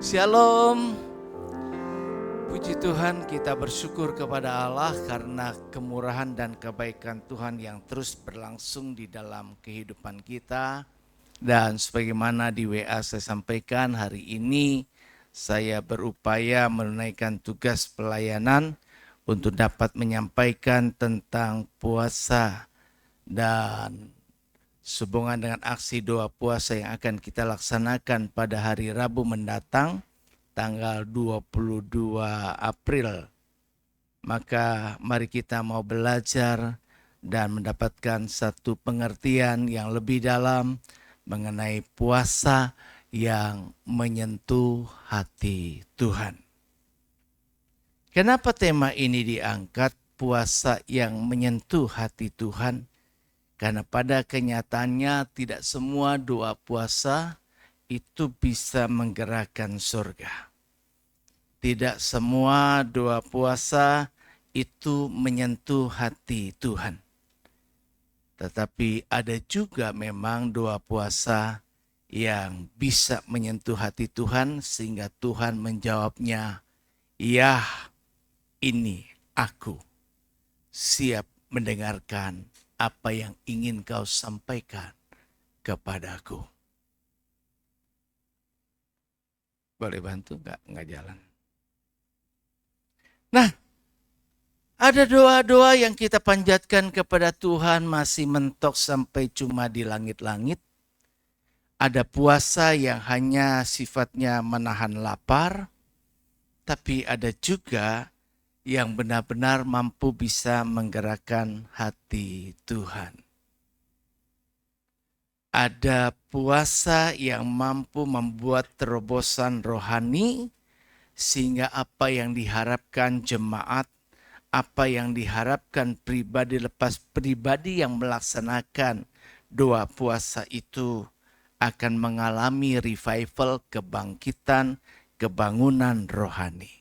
Shalom. Puji Tuhan, kita bersyukur kepada Allah karena kemurahan dan kebaikan Tuhan yang terus berlangsung di dalam kehidupan kita. Dan sebagaimana di WA saya sampaikan, hari ini saya berupaya menunaikan tugas pelayanan untuk dapat menyampaikan tentang puasa dan sehubungan dengan aksi doa puasa yang akan kita laksanakan pada hari Rabu mendatang, tanggal 22 April. Maka mari kita mau belajar dan mendapatkan satu pengertian yang lebih dalam mengenai puasa yang menyentuh hati Tuhan. Kenapa tema ini diangkat, puasa yang menyentuh hati Tuhan? Karena pada kenyataannya tidak semua doa puasa itu bisa menggerakkan surga. Tidak semua doa puasa itu menyentuh hati Tuhan. Tetapi ada juga memang doa puasa yang bisa menyentuh hati Tuhan sehingga Tuhan menjawabnya, "Ya, ini aku siap mendengarkan apa yang ingin kau sampaikan kepadaku." Boleh bantu nggak jalan? Nah, ada doa-doa yang kita panjatkan kepada Tuhan masih mentok sampai cuma di langit-langit. Ada puasa yang hanya sifatnya menahan lapar, tapi ada juga yang benar-benar mampu bisa menggerakkan hati Tuhan. Ada puasa yang mampu membuat terobosan rohani sehingga apa yang diharapkan jemaat, apa yang diharapkan pribadi lepas pribadi yang melaksanakan doa puasa itu akan mengalami revival, kebangkitan, kebangunan rohani.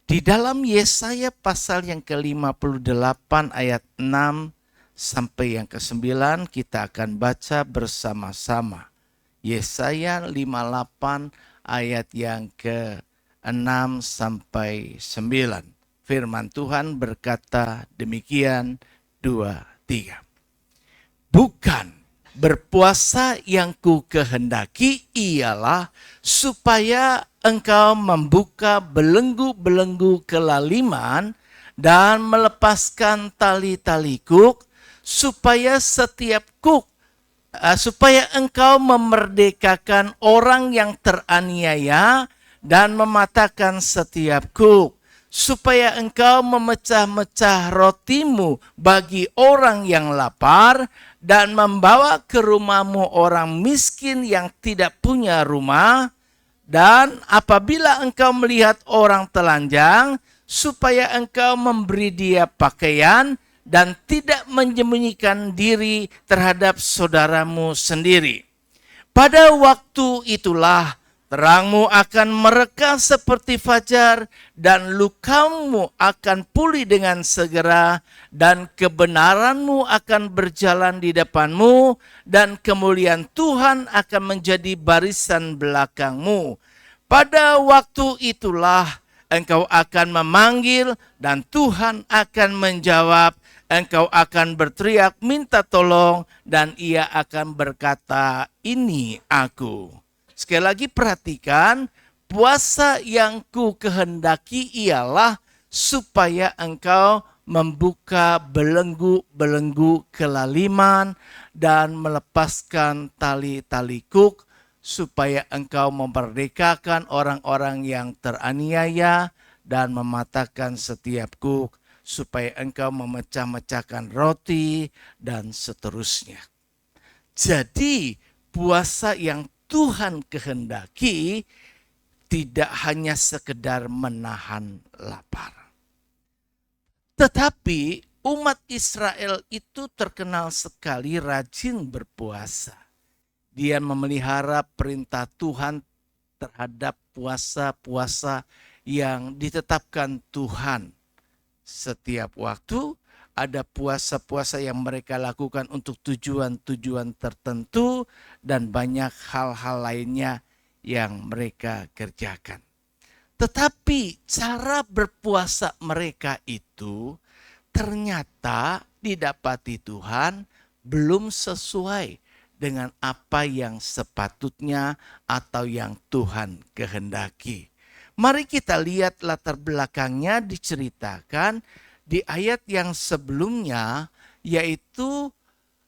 Di dalam Yesaya pasal yang ke-58 ayat 6 sampai yang ke-9 kita akan baca bersama-sama. Yesaya 58 ayat yang ke-6 sampai 9. Firman Tuhan berkata demikian, 2, 3. Bukan berpuasa yang ku kehendaki ialah supaya engkau membuka belenggu-belenggu kelaliman dan melepaskan tali-tali kuk, supaya engkau memerdekakan orang yang teraniaya dan mematahkan setiap kuk, supaya engkau memecah-mecah rotimu bagi orang yang lapar dan membawa ke rumahmu orang miskin yang tidak punya rumah. Dan apabila engkau melihat orang telanjang, supaya engkau memberi dia pakaian dan tidak menyembunyikan diri terhadap saudaramu sendiri. Pada waktu itulah terangmu akan mereka seperti fajar dan lukamu akan pulih dengan segera dan kebenaranmu akan berjalan di depanmu dan kemuliaan Tuhan akan menjadi barisan belakangmu. Pada waktu itulah engkau akan memanggil dan Tuhan akan menjawab. Engkau akan berteriak minta tolong dan ia akan berkata, "Ini aku." Sekali lagi perhatikan, puasa yang ku kehendaki ialah supaya engkau membuka belenggu-belenggu kelaliman dan melepaskan tali-tali kuk, supaya engkau memerdekakan orang-orang yang teraniaya dan mematahkan setiap kuk, supaya engkau memecah-mecahkan roti dan seterusnya. Jadi puasa yang Tuhan kehendaki tidak hanya sekedar menahan lapar. Tetapi umat Israel itu terkenal sekali rajin berpuasa. Dia memelihara perintah Tuhan terhadap puasa-puasa yang ditetapkan Tuhan. Setiap waktu ada puasa-puasa yang mereka lakukan untuk tujuan-tujuan tertentu dan banyak hal-hal lainnya yang mereka kerjakan. Tetapi cara berpuasa mereka itu ternyata didapati Tuhan belum sesuai dengan apa yang sepatutnya atau yang Tuhan kehendaki. Mari kita lihat latar belakangnya diceritakan di ayat yang sebelumnya, yaitu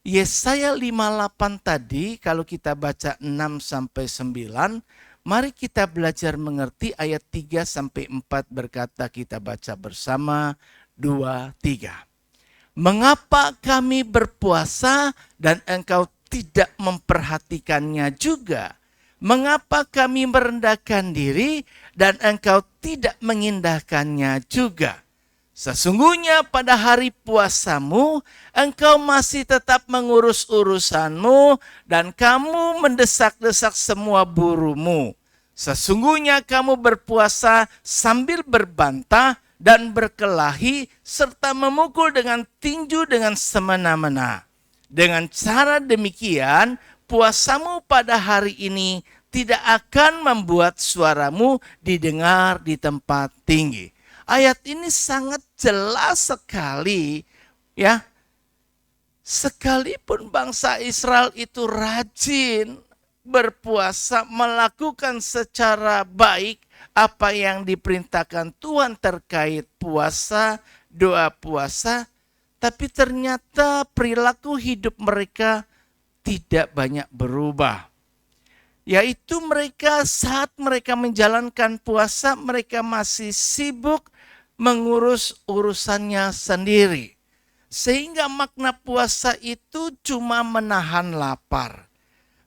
Yesaya 58 tadi. Kalau kita baca 6 sampai 9, mari kita belajar mengerti ayat 3 sampai 4 berkata, kita baca bersama 2, 3. Mengapa kami berpuasa dan engkau tidak memperhatikannya juga? Mengapa kami merendahkan diri dan engkau tidak mengindahkannya juga? Sesungguhnya pada hari puasamu, engkau masih tetap mengurus urusanmu dan kamu mendesak-desak semua burumu. Sesungguhnya kamu berpuasa sambil berbantah dan berkelahi serta memukul dengan tinju dengan semena-mena. Dengan cara demikian, puasamu pada hari ini tidak akan membuat suaramu didengar di tempat tinggi. Ayat ini sangat jelas sekali, ya. Sekalipun bangsa Israel itu rajin berpuasa, melakukan secara baik apa yang diperintahkan Tuhan terkait puasa, doa puasa, tapi ternyata perilaku hidup mereka tidak banyak berubah. Yaitu mereka saat mereka menjalankan puasa, mereka masih sibuk mengurus urusannya sendiri. Sehingga makna puasa itu cuma menahan lapar.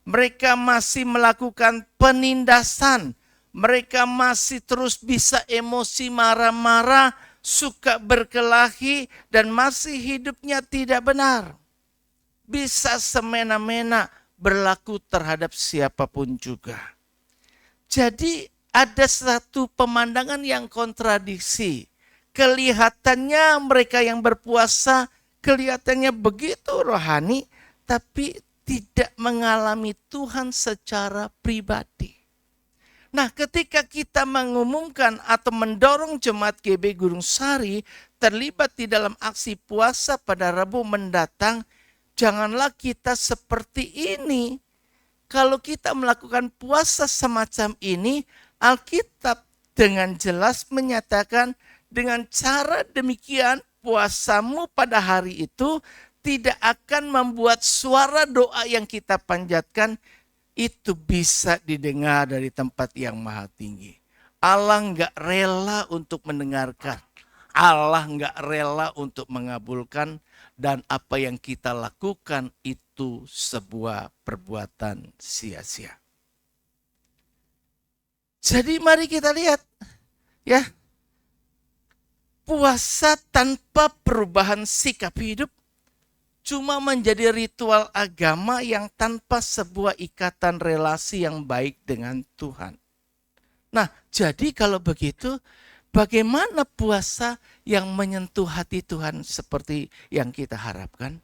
Mereka masih melakukan penindasan. Mereka masih terus bisa emosi, marah-marah, suka berkelahi, dan masih hidupnya tidak benar. Bisa semena-mena berlaku terhadap siapapun juga. Jadi ada satu pemandangan yang kontradiksi. Kelihatannya mereka yang berpuasa kelihatannya begitu rohani, tapi tidak mengalami Tuhan secara pribadi. Nah, ketika kita mengumumkan atau mendorong jemaat GB Gunung Sari terlibat di dalam aksi puasa pada Rabu mendatang, janganlah kita seperti ini. Kalau kita melakukan puasa semacam ini, Alkitab dengan jelas menyatakan dengan cara demikian puasamu pada hari itu tidak akan membuat suara doa yang kita panjatkan itu bisa didengar dari tempat yang maha tinggi. Allah nggak rela untuk mendengarkan. Allah nggak rela untuk mengabulkan, dan apa yang kita lakukan itu sebuah perbuatan sia-sia. Jadi mari kita lihat, ya, puasa tanpa perubahan sikap hidup cuma menjadi ritual agama yang tanpa sebuah ikatan relasi yang baik dengan Tuhan. Nah, jadi kalau begitu, bagaimana puasa yang menyentuh hati Tuhan seperti yang kita harapkan?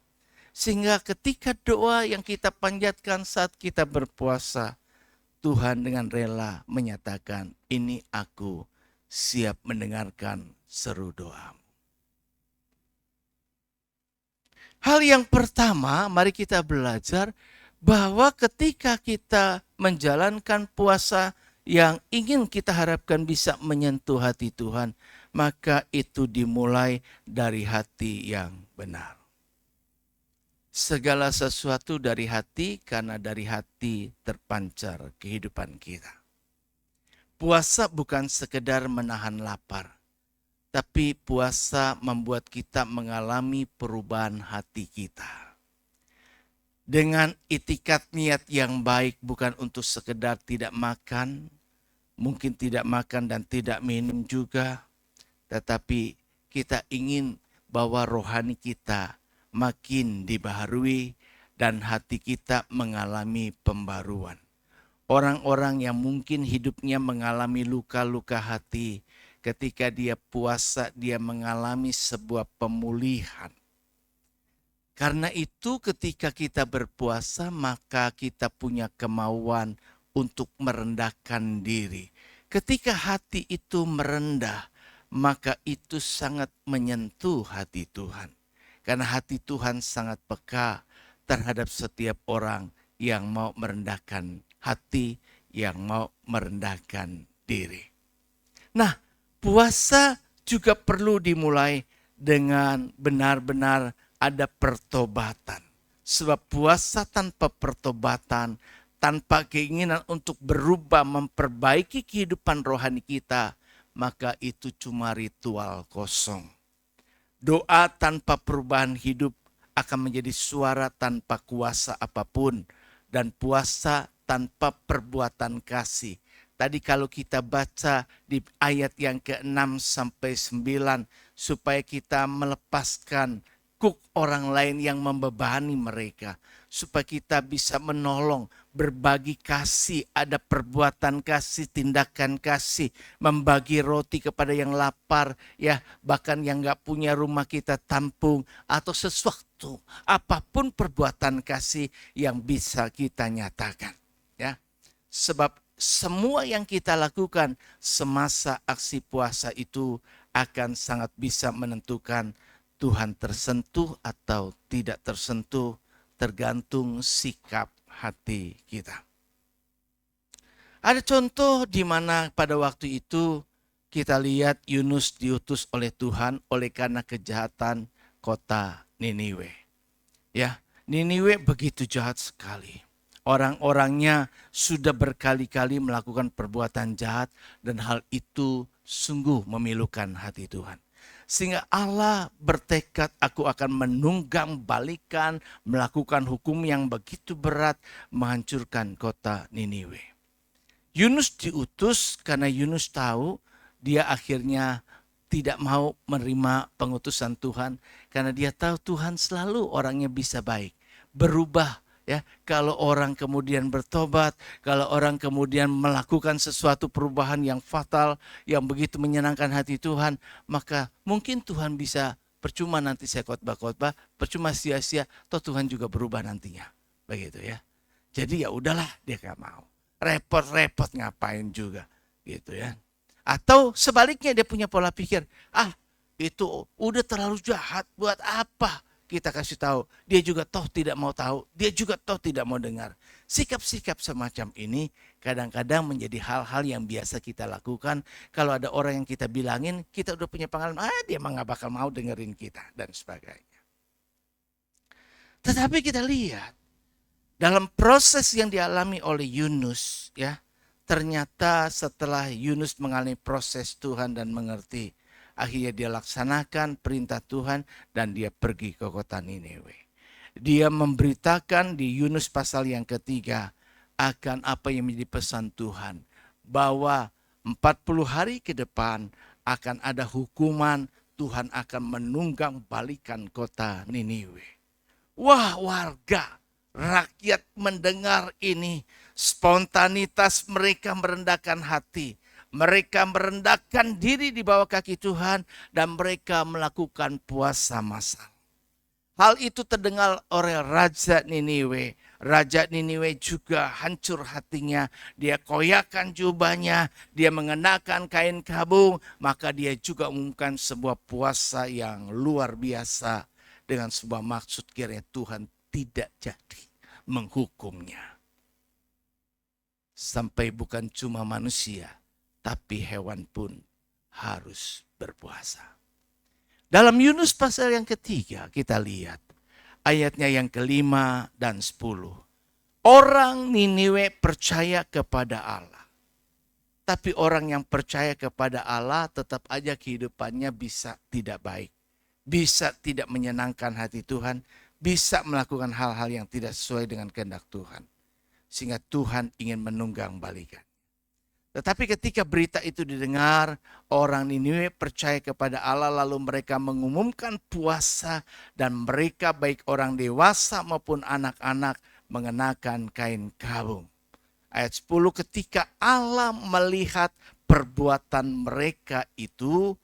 Sehingga ketika doa yang kita panjatkan saat kita berpuasa, Tuhan dengan rela menyatakan, ini aku siap mendengarkan seru doamu. Hal yang pertama, mari kita belajar bahwa ketika kita menjalankan puasa yang ingin kita harapkan bisa menyentuh hati Tuhan, maka itu dimulai dari hati yang benar. Segala sesuatu dari hati, karena dari hati terpancar kehidupan kita. Puasa bukan sekedar menahan lapar, tapi puasa membuat kita mengalami perubahan hati kita. Dengan itikat niat yang baik, bukan untuk sekedar tidak makan, mungkin tidak makan dan tidak minum juga, tetapi kita ingin bahwa rohani kita makin dibaharui dan hati kita mengalami pembaruan. Orang-orang yang mungkin hidupnya mengalami luka-luka hati, ketika dia puasa, dia mengalami sebuah pemulihan. Karena itu ketika kita berpuasa, maka kita punya kemauan untuk merendahkan diri. Ketika hati itu merendah, maka itu sangat menyentuh hati Tuhan. Karena hati Tuhan sangat peka terhadap setiap orang yang mau merendahkan hati, yang mau merendahkan diri. Nah, puasa juga perlu dimulai dengan benar-benar ada pertobatan. Sebab puasa tanpa pertobatan, tanpa keinginan untuk berubah, memperbaiki kehidupan rohani kita, maka itu cuma ritual kosong. Doa tanpa perubahan hidup akan menjadi suara tanpa kuasa apapun. Dan puasa tanpa perbuatan kasih. Tadi kalau kita baca di ayat yang ke-6 sampai 9, supaya kita melepaskan kuk orang lain yang membebani mereka. Supaya kita bisa menolong, berbagi kasih, ada perbuatan kasih, tindakan kasih, membagi roti kepada yang lapar, ya bahkan yang gak punya rumah kita tampung, atau sesuatu, apapun perbuatan kasih yang bisa kita nyatakan. Ya, sebab semua yang kita lakukan semasa aksi puasa itu akan sangat bisa menentukan Tuhan tersentuh atau tidak tersentuh, tergantung sikap hati kita. Ada contoh di mana pada waktu itu kita lihat Yunus diutus oleh Tuhan oleh karena kejahatan kota Niniwe. Ya, Niniwe begitu jahat sekali. Orang-orangnya sudah berkali-kali melakukan perbuatan jahat dan hal itu sungguh memilukan hati Tuhan. Sehingga Allah bertekad, aku akan menunggang balikan, melakukan hukum yang begitu berat, menghancurkan kota Niniwe. Yunus diutus karena Yunus tahu dia akhirnya tidak mau menerima pengutusan Tuhan. Karena dia tahu Tuhan selalu orangnya bisa baik, berubah. Ya, kalau orang kemudian bertobat, kalau orang kemudian melakukan sesuatu perubahan yang fatal, yang begitu menyenangkan hati Tuhan, maka mungkin Tuhan bisa percuma nanti saya khotbah-khotbah, percuma sia-sia, toh Tuhan juga berubah nantinya. Begitu ya. Jadi ya udahlah, dia gak mau. Repot-repot ngapain juga, gitu ya. Atau sebaliknya dia punya pola pikir, itu udah terlalu jahat, buat apa? Kita kasih tahu, dia juga toh tidak mau tahu, dia juga toh tidak mau dengar. Sikap-sikap semacam ini kadang-kadang menjadi hal-hal yang biasa kita lakukan. Kalau ada orang yang kita bilangin, kita udah punya pengalaman, dia emang gak bakal mau dengerin kita dan sebagainya. Tetapi kita lihat dalam proses yang dialami oleh Yunus, ya, ternyata setelah Yunus mengalami proses Tuhan dan mengerti, akhirnya dia laksanakan perintah Tuhan dan dia pergi ke kota Niniwe. Dia memberitakan di Yunus pasal yang ketiga akan apa yang menjadi pesan Tuhan. Bahwa 40 hari ke depan akan ada hukuman, Tuhan akan menunggang balikan kota Niniwe. Wah, warga, rakyat mendengar ini, spontanitas mereka merendahkan hati. Mereka merendahkan diri di bawah kaki Tuhan dan mereka melakukan puasa massal. Hal itu terdengar oleh Raja Niniwe. Raja Niniwe juga hancur hatinya. Dia koyakan jubahnya, dia mengenakan kain kabung, maka dia juga mengumumkan sebuah puasa yang luar biasa dengan sebuah maksud kiranya Tuhan tidak jadi menghukumnya. Sampai bukan cuma manusia, tapi hewan pun harus berpuasa. Dalam Yunus pasal yang ketiga kita lihat ayatnya yang ke-5 dan 10. Orang Niniwe percaya kepada Allah. Tapi orang yang percaya kepada Allah tetap aja kehidupannya bisa tidak baik. Bisa tidak menyenangkan hati Tuhan. Bisa melakukan hal-hal yang tidak sesuai dengan kehendak Tuhan. Sehingga Tuhan ingin menunggang balikan. Tetapi ketika berita itu didengar, orang Niniwe percaya kepada Allah lalu mereka mengumumkan puasa dan mereka baik orang dewasa maupun anak-anak mengenakan kain kabung. Ayat 10, ketika Allah melihat perbuatan mereka itu,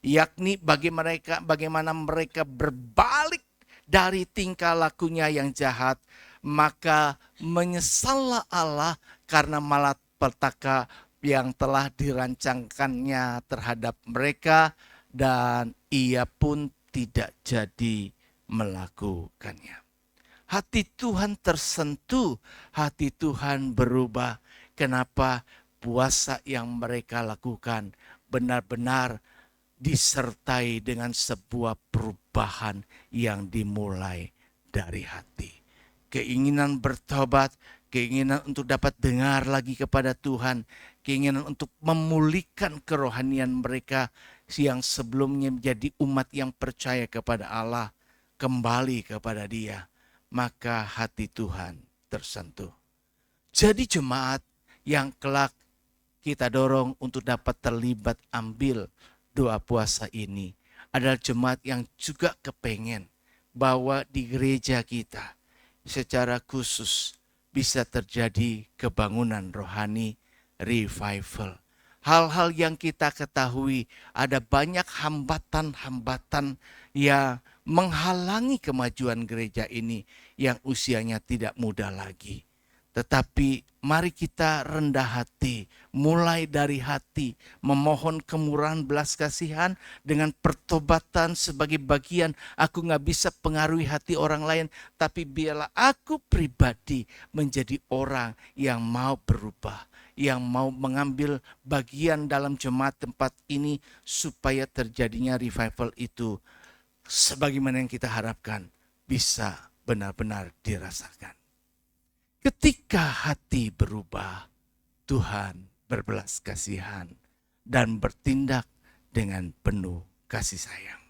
yakni bagaimana mereka berbalik dari tingkah lakunya yang jahat, maka menyesallah Allah karena malapetaka yang telah dirancangkannya terhadap mereka, dan ia pun tidak jadi melakukannya. Hati Tuhan tersentuh, hati Tuhan berubah. Kenapa? Puasa yang mereka lakukan benar-benar disertai dengan sebuah perubahan yang dimulai dari hati. Keinginan bertobat, keinginan untuk dapat dengar lagi kepada Tuhan, keinginan untuk memulihkan kerohanian mereka yang sebelumnya menjadi umat yang percaya kepada Allah, kembali kepada Dia, maka hati Tuhan tersentuh. Jadi jemaat yang kelak kita dorong untuk dapat terlibat ambil doa puasa ini adalah jemaat yang juga kepengen bahwa di gereja kita secara khusus bisa terjadi kebangunan rohani, revival. Hal-hal yang kita ketahui ada banyak hambatan-hambatan yang menghalangi kemajuan gereja ini yang usianya tidak muda lagi. Tetapi mari kita rendah hati, mulai dari hati, memohon kemurahan belas kasihan dengan pertobatan sebagai bagian. Aku gak bisa pengaruhi hati orang lain, tapi biarlah aku pribadi menjadi orang yang mau berubah, yang mau mengambil bagian dalam jemaat tempat ini supaya terjadinya revival itu sebagaimana yang kita harapkan bisa benar-benar dirasakan. Ketika hati berubah, Tuhan berbelas kasihan dan bertindak dengan penuh kasih sayang.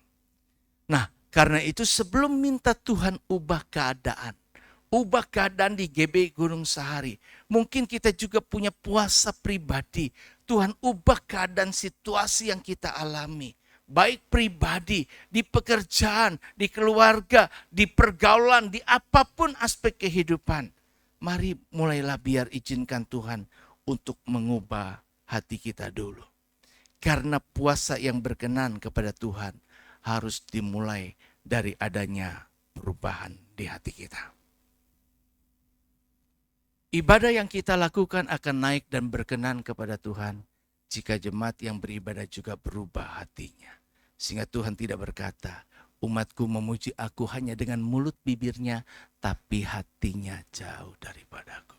Nah, karena itu sebelum minta Tuhan ubah keadaan di GB Gunung Sahari, mungkin kita juga punya puasa pribadi. Tuhan ubah keadaan situasi yang kita alami. Baik pribadi, di pekerjaan, di keluarga, di pergaulan, di apapun aspek kehidupan. Mari mulailah biar izinkan Tuhan untuk mengubah hati kita dulu. Karena puasa yang berkenan kepada Tuhan harus dimulai dari adanya perubahan di hati kita. Ibadah yang kita lakukan akan naik dan berkenan kepada Tuhan jika jemaat yang beribadah juga berubah hatinya. Sehingga Tuhan tidak berkata, umatku memuji aku hanya dengan mulut bibirnya, tapi hatinya jauh daripadaku.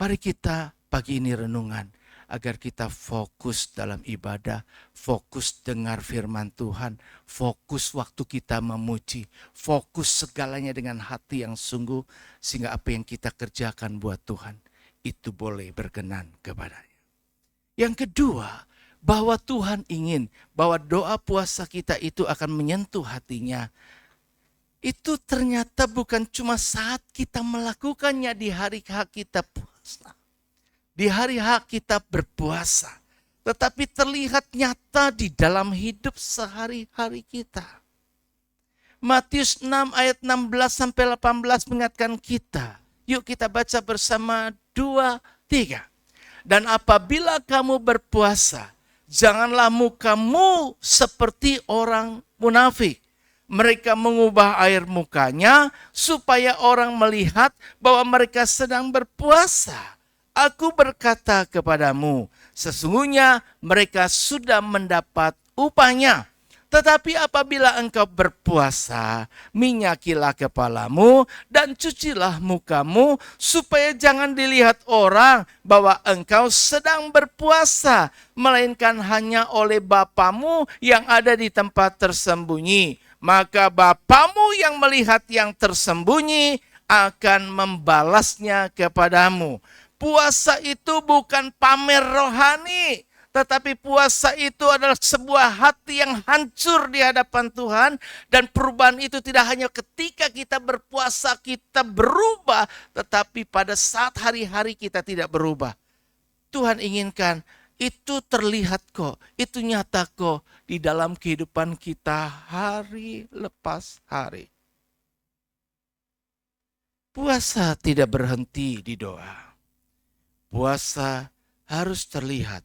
Mari kita pagi ini renungan, agar kita fokus dalam ibadah, fokus dengar firman Tuhan, fokus waktu kita memuji, fokus segalanya dengan hati yang sungguh, sehingga apa yang kita kerjakan buat Tuhan, itu boleh berkenan kepadanya. Yang kedua, bahwa Tuhan ingin bahwa doa puasa kita itu akan menyentuh hatinya. Itu ternyata bukan cuma saat kita melakukannya di hari hak kita puasa. Di hari hak kita berpuasa. Tetapi terlihat nyata di dalam hidup sehari-hari kita. Matius 6 ayat 16-18 mengingatkan kita. Yuk kita baca bersama 2, 3. Dan apabila kamu berpuasa, janganlah mukamu seperti orang munafik. Mereka mengubah air mukanya supaya orang melihat bahwa mereka sedang berpuasa. Aku berkata kepadamu, sesungguhnya mereka sudah mendapat upahnya. Tetapi apabila engkau berpuasa, minyakilah kepalamu dan cucilah mukamu, supaya jangan dilihat orang bahwa engkau sedang berpuasa, melainkan hanya oleh Bapamu yang ada di tempat tersembunyi. Maka Bapamu yang melihat yang tersembunyi akan membalasnya kepadamu. Puasa itu bukan pamer rohani, tetapi puasa itu adalah sebuah hati yang hancur di hadapan Tuhan. Dan perubahan itu tidak hanya ketika kita berpuasa kita berubah, tetapi pada saat hari-hari kita tidak berubah. Tuhan inginkan itu terlihat kok, itu nyata kok di dalam kehidupan kita hari lepas hari. Puasa tidak berhenti di doa. Puasa harus terlihat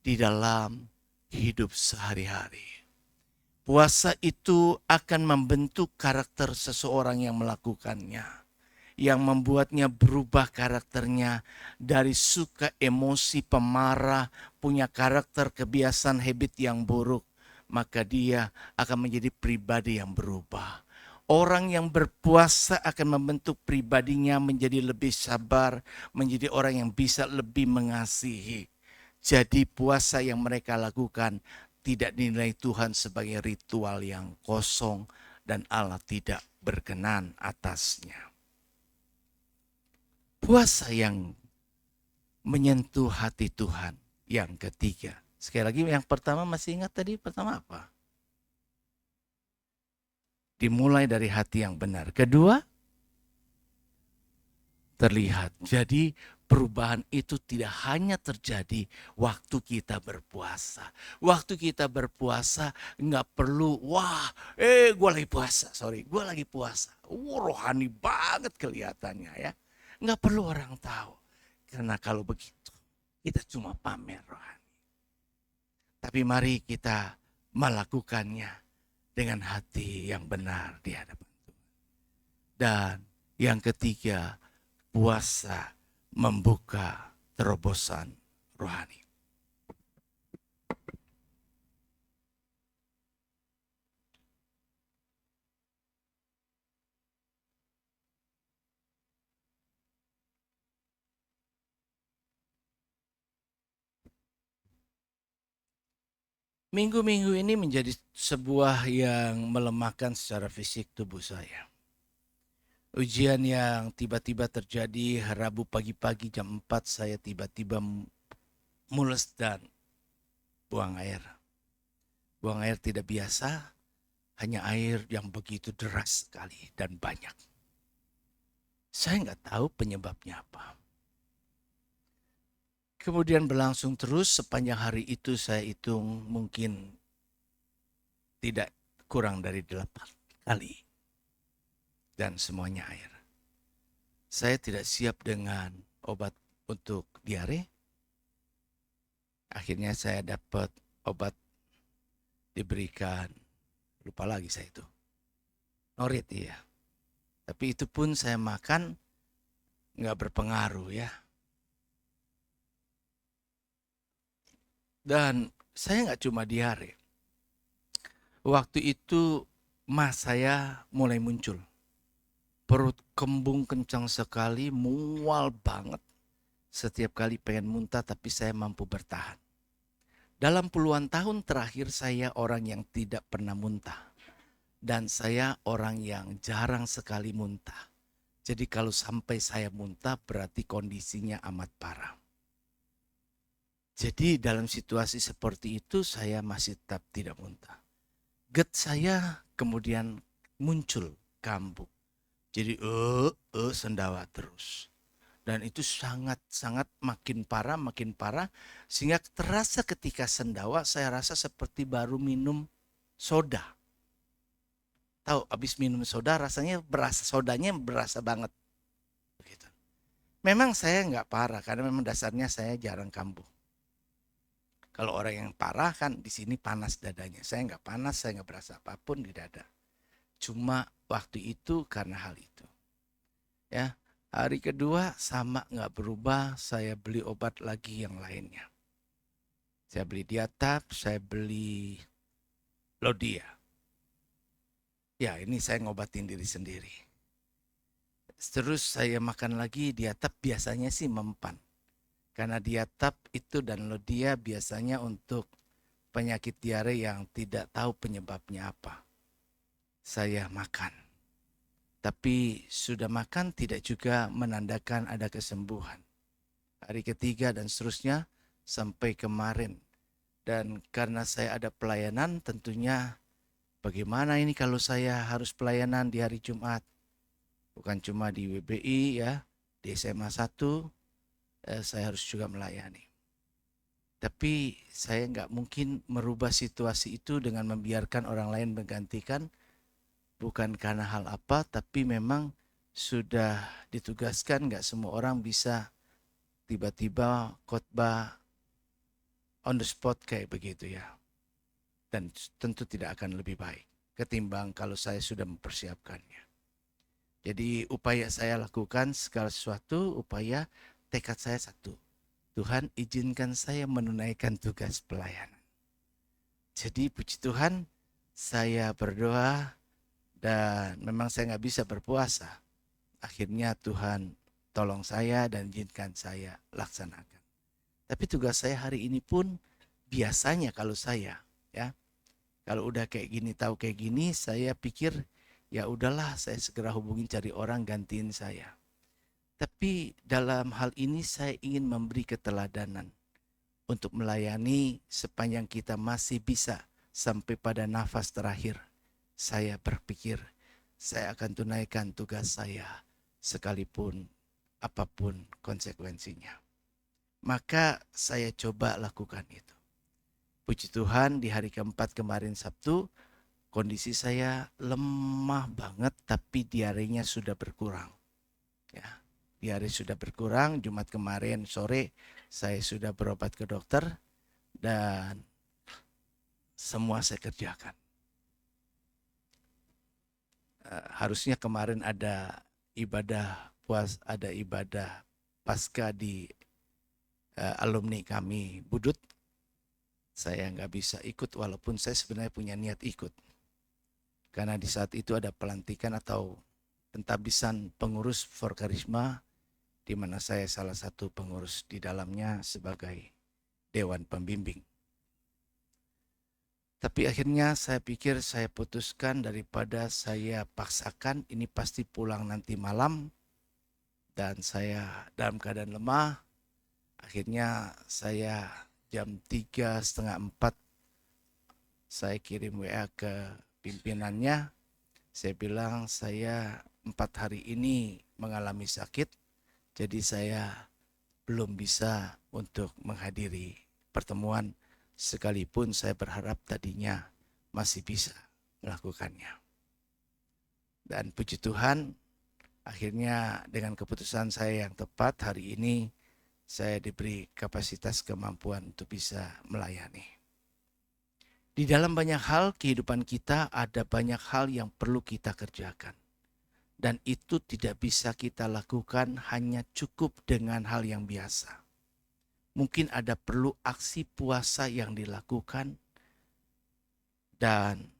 di dalam hidup sehari-hari. Puasa itu akan membentuk karakter seseorang yang melakukannya. yang membuatnya berubah karakternya dari suka emosi, pemarah, punya karakter kebiasaan habit yang buruk, maka dia akan menjadi pribadi yang berubah. Orang yang berpuasa akan membentuk pribadinya menjadi lebih sabar, menjadi orang yang bisa lebih mengasihi. Jadi puasa yang mereka lakukan tidak dinilai Tuhan sebagai ritual yang kosong dan Allah tidak berkenan atasnya. Puasa yang menyentuh hati Tuhan yang ketiga. Sekali lagi yang pertama masih ingat tadi pertama apa? Dimulai dari hati yang benar. Kedua, terlihat. Jadi perubahan itu tidak hanya terjadi waktu kita berpuasa. Waktu kita berpuasa nggak perlu, gue lagi puasa, gue lagi puasa. Rohani banget kelihatannya ya. Nggak perlu orang tahu. Karena kalau begitu, kita cuma pamer rohani. Tapi mari kita melakukannya dengan hati yang benar di hadapan Tuhan. Dan yang ketiga, puasa membuka terobosan rohani. Minggu-minggu ini menjadi sebuah yang melemahkan secara fisik tubuh saya. Ujian yang tiba-tiba terjadi Rabu pagi-pagi jam 4 saya tiba-tiba mules dan buang air. Buang air tidak biasa, hanya air yang begitu deras sekali dan banyak. Saya nggak tahu penyebabnya apa. Kemudian berlangsung terus sepanjang hari itu saya hitung mungkin tidak kurang dari 8 kali. Dan semuanya air. Saya tidak siap dengan obat untuk diare. Akhirnya saya dapat obat diberikan, lupa lagi saya itu. Norit ya. Tapi itu pun saya makan nggak berpengaruh ya. Dan saya nggak cuma diare. Waktu itu mas saya mulai muncul. Perut kembung kencang sekali, mual banget. Setiap kali pengen muntah tapi saya mampu bertahan. Dalam puluhan tahun terakhir saya orang yang tidak pernah muntah. Dan saya orang yang jarang sekali muntah. Jadi kalau sampai saya muntah berarti kondisinya amat parah. Jadi dalam situasi seperti itu saya masih tetap tidak muntah. GERD saya kemudian muncul kambuh. Jadi sendawa terus. Dan itu sangat makin parah. Sehingga terasa ketika sendawa saya rasa seperti baru minum soda. Tahu habis minum soda rasanya sodanya berasa banget. Begitu. Memang saya nggak parah karena memang dasarnya saya jarang kambuh. Kalau orang yang parah kan di sini panas dadanya. Saya nggak panas, saya nggak berasa apapun di dada. Cuma waktu itu karena hal itu. Ya, hari kedua sama nggak berubah. Saya beli obat lagi yang lainnya. Saya beli Diatap, saya beli Lodia. Ya, ini saya ngobatin diri sendiri. Terus saya makan lagi Diatap biasanya sih mempan. Karena Diatap itu dan Lodia biasanya untuk penyakit diare yang tidak tahu penyebabnya apa. Saya makan. Tapi sudah makan tidak juga menandakan ada kesembuhan. Hari ketiga dan seterusnya sampai kemarin. Dan karena saya ada pelayanan tentunya bagaimana ini kalau saya harus pelayanan di hari Jumat. Bukan cuma di WBI ya, di SMA 1 saya harus juga melayani. Tapi saya nggak mungkin merubah situasi itu dengan membiarkan orang lain menggantikan. Bukan karena hal apa, tapi memang sudah ditugaskan nggak semua orang bisa tiba-tiba khotbah on the spot kayak begitu ya. Dan tentu tidak akan lebih baik ketimbang kalau saya sudah mempersiapkannya. Jadi upaya saya lakukan segala sesuatu, upaya tekad saya satu. Tuhan izinkan saya menunaikan tugas pelayanan. Jadi puji Tuhan, saya berdoa dan memang saya nggak bisa berpuasa. Akhirnya Tuhan tolong saya dan izinkan saya laksanakan. Tapi tugas saya hari ini pun biasanya kalau saya ya, kalau udah kayak gini tahu kayak gini, saya pikir ya udahlah saya segera hubungin cari orang gantiin saya. Tapi dalam hal ini saya ingin memberi keteladanan untuk melayani sepanjang kita masih bisa sampai pada nafas terakhir. Saya berpikir saya akan tunaikan tugas saya sekalipun apapun konsekuensinya. Maka saya coba lakukan itu. Puji Tuhan di hari keempat kemarin Sabtu, kondisi saya lemah banget tapi diarenya sudah berkurang. Ya, diare sudah berkurang. Jumat kemarin sore saya sudah berobat ke dokter dan semua saya kerjakan. Harusnya kemarin ada ibadah pasca di alumni kami Budut. Saya nggak bisa ikut walaupun saya sebenarnya punya niat ikut. Karena di saat itu ada pelantikan atau pentabisan pengurus For Karisma, di mana saya salah satu pengurus di dalamnya sebagai Dewan Pembimbing. Tapi akhirnya saya pikir saya putuskan daripada saya paksakan, ini pasti pulang nanti malam dan saya dalam keadaan lemah. Akhirnya saya jam 3:30 saya kirim WA ke pimpinannya. Saya bilang saya 4 hari ini mengalami sakit, jadi saya belum bisa untuk menghadiri pertemuan sekalipun saya berharap tadinya masih bisa melakukannya. Dan puji Tuhan, akhirnya dengan keputusan saya yang tepat hari ini saya diberi kapasitas kemampuan untuk bisa melayani. Di dalam banyak hal kehidupan kita ada banyak hal yang perlu kita kerjakan. Dan itu tidak bisa kita lakukan hanya cukup dengan hal yang biasa. Mungkin ada perlu aksi puasa yang dilakukan dan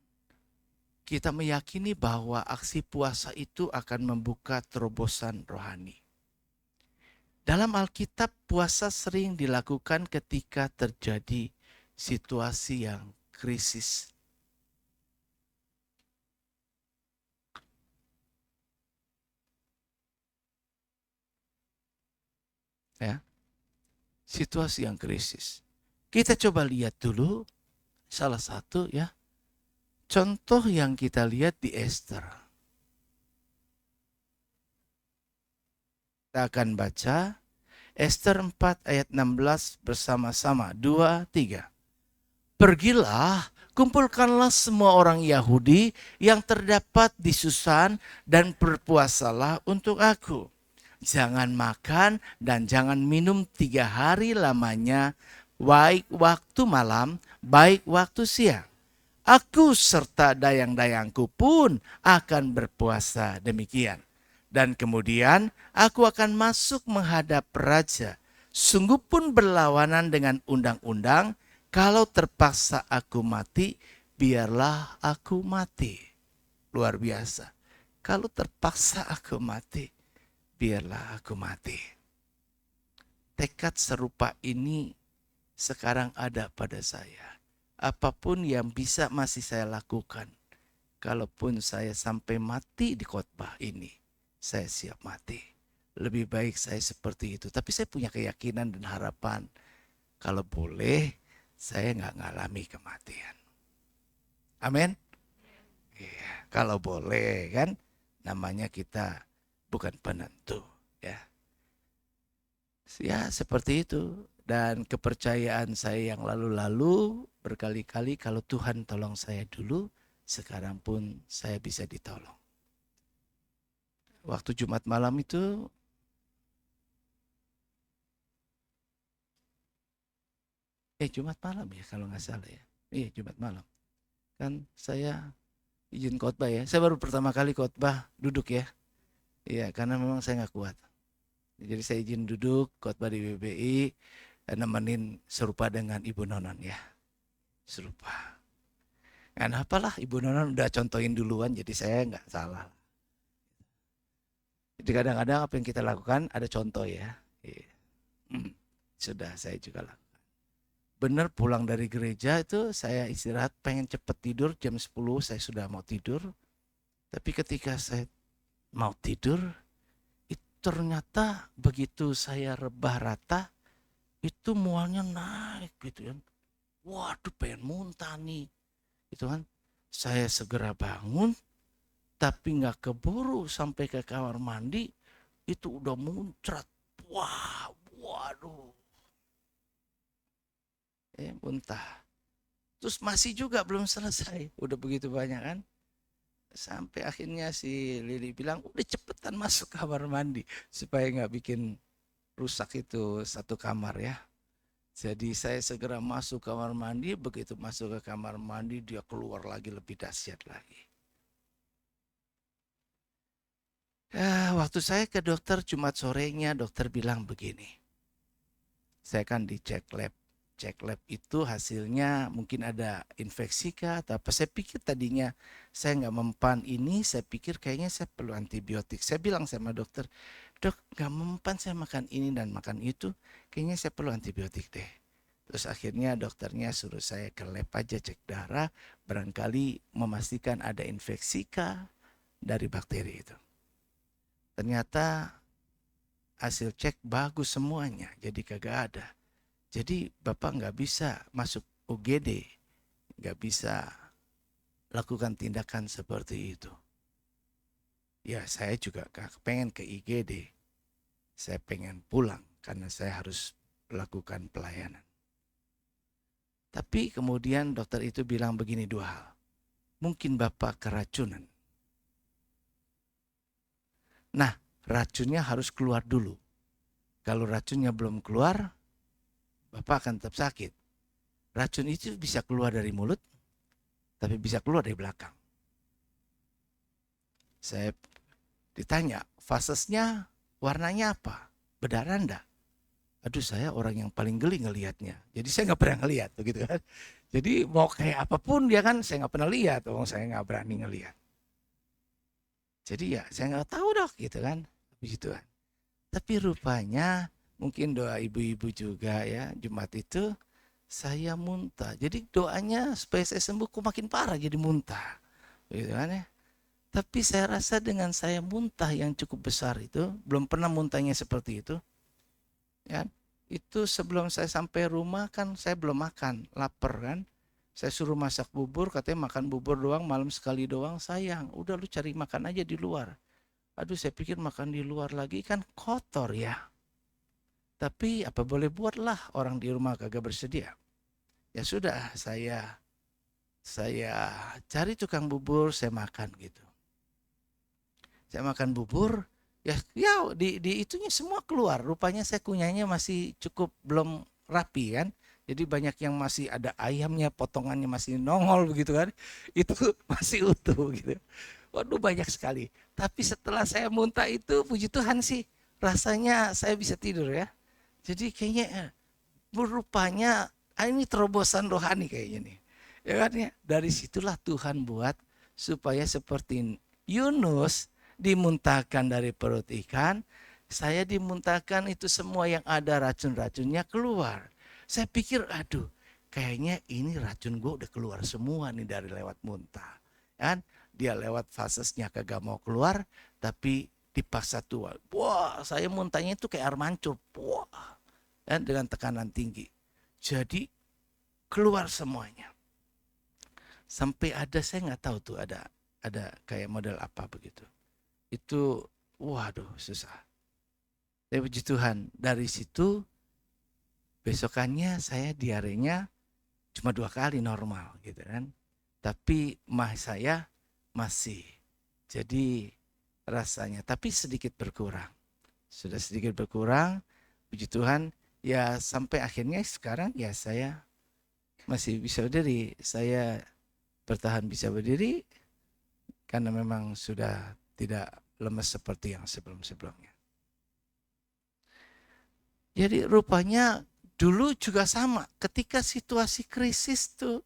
kita meyakini bahwa aksi puasa itu akan membuka terobosan rohani. Dalam Alkitab, puasa sering dilakukan ketika terjadi situasi yang krisis. Ya, situasi yang krisis. Kita coba lihat dulu salah satu ya, contoh yang kita lihat di Esther. Kita akan baca Esther 4 ayat 16 bersama-sama. 2, 3. Pergilah, kumpulkanlah semua orang Yahudi yang terdapat di Susan dan berpuasalah untuk aku. Jangan makan dan jangan minum 3 hari lamanya, baik waktu malam, baik waktu siang. Aku serta dayang-dayangku pun akan berpuasa demikian. Dan kemudian aku akan masuk menghadap raja. Sungguh pun berlawanan dengan undang-undang. Kalau terpaksa aku mati, biarlah aku mati. Luar biasa. Kalau terpaksa aku mati, biarlah aku mati. Tekad serupa ini sekarang ada pada saya. Apapun yang bisa masih saya lakukan. Kalaupun saya sampai mati di khotbah ini, saya siap mati. Lebih baik saya seperti itu. Tapi saya punya keyakinan dan harapan. Kalau boleh, saya nggak ngalami kematian. Amin. Iya, kalau boleh kan, namanya kita bukan penentu. Ya seperti itu. Dan kepercayaan saya yang lalu-lalu berkali-kali kalau Tuhan tolong saya dulu, sekarang pun saya bisa ditolong. Waktu Jumat malam itu, Jumat malam ya kalau nggak salah ya. Iya Jumat malam. Kan saya izin khotbah ya. Saya baru pertama kali khotbah duduk ya. Iya, karena memang saya nggak kuat. Jadi saya izin duduk khotbah di BBI, nemenin serupa dengan Ibu Nonon ya, serupa. Kan apalah Ibu Nonon udah contohin duluan, jadi saya nggak salah. Jadi kadang-kadang apa yang kita lakukan ada contoh ya. Iya. Sudah saya juga lakukan. Benar pulang dari gereja itu saya istirahat, pengen cepet tidur, jam 10 saya sudah mau tidur. Tapi ketika saya mau tidur, itu ternyata begitu saya rebah rata, itu mualnya naik gitu kan. Waduh, pengen muntah nih. Itu kan. Saya segera bangun, tapi nggak keburu sampai ke kamar mandi, itu udah muncrat. Wah, waduh. Muntah. Terus masih juga belum selesai. Udah begitu banyak kan. Sampai akhirnya si Lili bilang, udah cepetan masuk kamar mandi. Supaya nggak bikin rusak itu satu kamar ya. Jadi saya segera masuk kamar mandi, begitu masuk ke kamar mandi dia keluar lagi lebih dahsyat lagi. Waktu saya ke dokter Jumat sorenya, dokter bilang begini. Saya kan dicek lab. Cek lab itu hasilnya mungkin ada infeksi kah atau apa. Saya pikir tadinya saya nggak mempan ini, saya pikir kayaknya saya perlu antibiotik. Saya bilang sama dokter, dok nggak mempan saya makan ini dan makan itu, kayaknya saya perlu antibiotik deh. Terus akhirnya dokternya suruh saya ke lab aja cek darah, barangkali memastikan ada infeksi kah dari bakteri itu. Ternyata hasil cek bagus semuanya, jadi kagak ada. Jadi Bapak nggak bisa masuk UGD, nggak bisa lakukan tindakan seperti itu. Ya saya juga pengen ke IGD, saya pengen pulang karena saya harus lakukan pelayanan. Tapi kemudian dokter itu bilang begini dua hal, mungkin Bapak keracunan. Nah racunnya harus keluar dulu. Kalau racunnya belum keluar, Bapak akan tetap sakit. Racun itu bisa keluar dari mulut, tapi bisa keluar dari belakang. Saya ditanya, fasesnya warnanya apa? Berdarah enggak? Aduh saya orang yang paling geli ngelihatnya. Jadi saya nggak pernah ngelihat begitu kan. Jadi mau kayak apapun dia kan saya nggak pernah lihat. Saya nggak berani ngelihat. Jadi ya saya nggak tahu dok gitu kan. Begitu kan. Tapi rupanya mungkin doa ibu-ibu juga ya Jumat itu saya muntah. Jadi doanya supaya saya sembuh kok makin parah jadi muntah. Gitu kan ya. Tapi saya rasa dengan saya muntah yang cukup besar itu, belum pernah muntahnya seperti itu. Ya, itu sebelum saya sampai rumah kan saya belum makan, lapar kan. Saya suruh masak bubur, katanya makan bubur doang, malam sekali doang, sayang. Udah lu cari makan aja di luar. Aduh saya pikir makan di luar lagi kan kotor ya. Tapi apa boleh buatlah orang di rumah kagak bersedia. Ya sudah saya cari tukang bubur, saya makan gitu. Saya makan bubur, ya di itunya semua keluar. Rupanya saya kunyahnya masih cukup belum rapi kan. Jadi banyak yang masih ada ayamnya, potongannya masih nongol begitu kan. Itu masih utuh gitu. Waduh banyak sekali. Tapi setelah saya muntah itu, puji Tuhan sih, rasanya saya bisa tidur ya. Jadi kayaknya rupanya ini terobosan rohani kayaknya nih. Ya kan ya. Dari situlah Tuhan buat supaya seperti Yunus dimuntahkan dari perut ikan, saya dimuntahkan itu semua yang ada racun-racunnya keluar. Saya pikir aduh kayaknya ini racun gue udah keluar semua nih dari lewat muntah. Kan dia lewat fasesnya kagak mau keluar tapi dipaksa tua. Wah saya muntahnya itu kayak air mancur. Wah dan dengan tekanan tinggi. Jadi keluar semuanya. Sampai ada saya nggak tahu tuh ada kayak model apa begitu. Itu waduh susah. Tapi puji Tuhan dari situ besokannya saya diarenya cuma 2 kali normal gitu kan. Tapi mah saya masih. Jadi rasanya tapi sedikit berkurang. Sudah sedikit berkurang. Puji Tuhan ya sampai akhirnya sekarang ya saya masih bisa berdiri. Saya bertahan bisa berdiri karena memang sudah tidak lemes seperti yang sebelum-sebelumnya. Jadi rupanya dulu juga sama, ketika situasi krisis tuh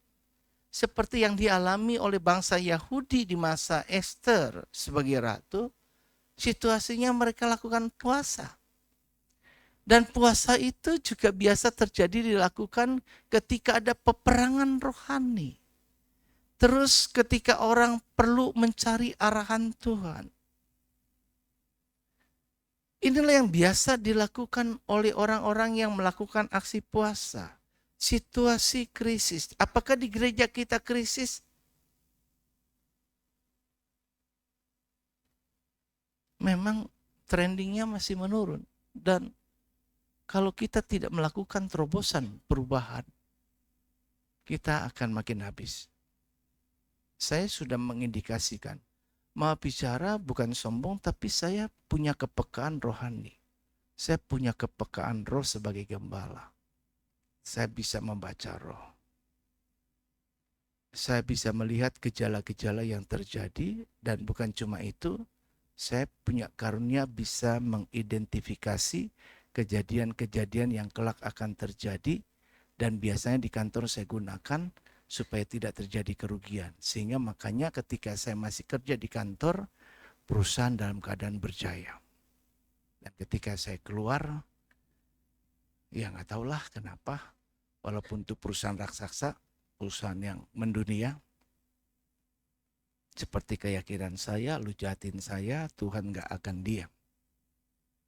seperti yang dialami oleh bangsa Yahudi di masa Esther sebagai ratu, situasinya mereka lakukan puasa. Dan puasa itu juga biasa terjadi dilakukan ketika ada peperangan rohani. Terus ketika orang perlu mencari arahan Tuhan. Inilah yang biasa dilakukan oleh orang-orang yang melakukan aksi puasa. Situasi krisis. Apakah di gereja kita krisis? Memang trendingnya masih menurun. Dan kalau kita tidak melakukan terobosan perubahan, kita akan makin habis. Saya sudah mengindikasikan, mau bicara bukan sombong, tapi saya punya kepekaan rohani. Saya punya kepekaan roh sebagai gembala. Saya bisa membaca roh. Saya bisa melihat gejala-gejala yang terjadi, dan bukan cuma itu, saya punya karunia bisa mengidentifikasi kejadian-kejadian yang kelak akan terjadi, dan biasanya di kantor saya gunakan supaya tidak terjadi kerugian. Sehingga makanya ketika saya masih kerja di kantor, perusahaan dalam keadaan berjaya. Dan ketika saya keluar, ya nggak tahulah kenapa, walaupun itu perusahaan raksasa, perusahaan yang mendunia, seperti keyakinan saya, lu jahatin saya, Tuhan nggak akan diam.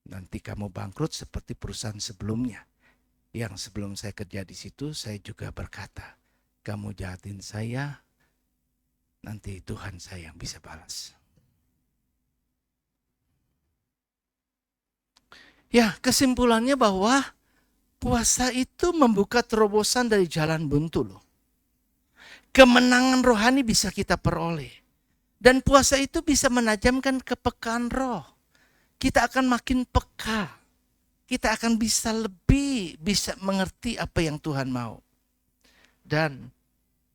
Nanti kamu bangkrut seperti perusahaan sebelumnya. Yang sebelum saya kerja di situ, saya juga berkata, kamu jahatin saya, nanti Tuhan saya yang bisa balas. Ya, kesimpulannya bahwa puasa itu membuka terobosan dari jalan buntu loh. Kemenangan rohani bisa kita peroleh. Dan puasa itu bisa menajamkan kepekaan roh. Kita akan makin peka. Kita akan bisa mengerti apa yang Tuhan mau. Dan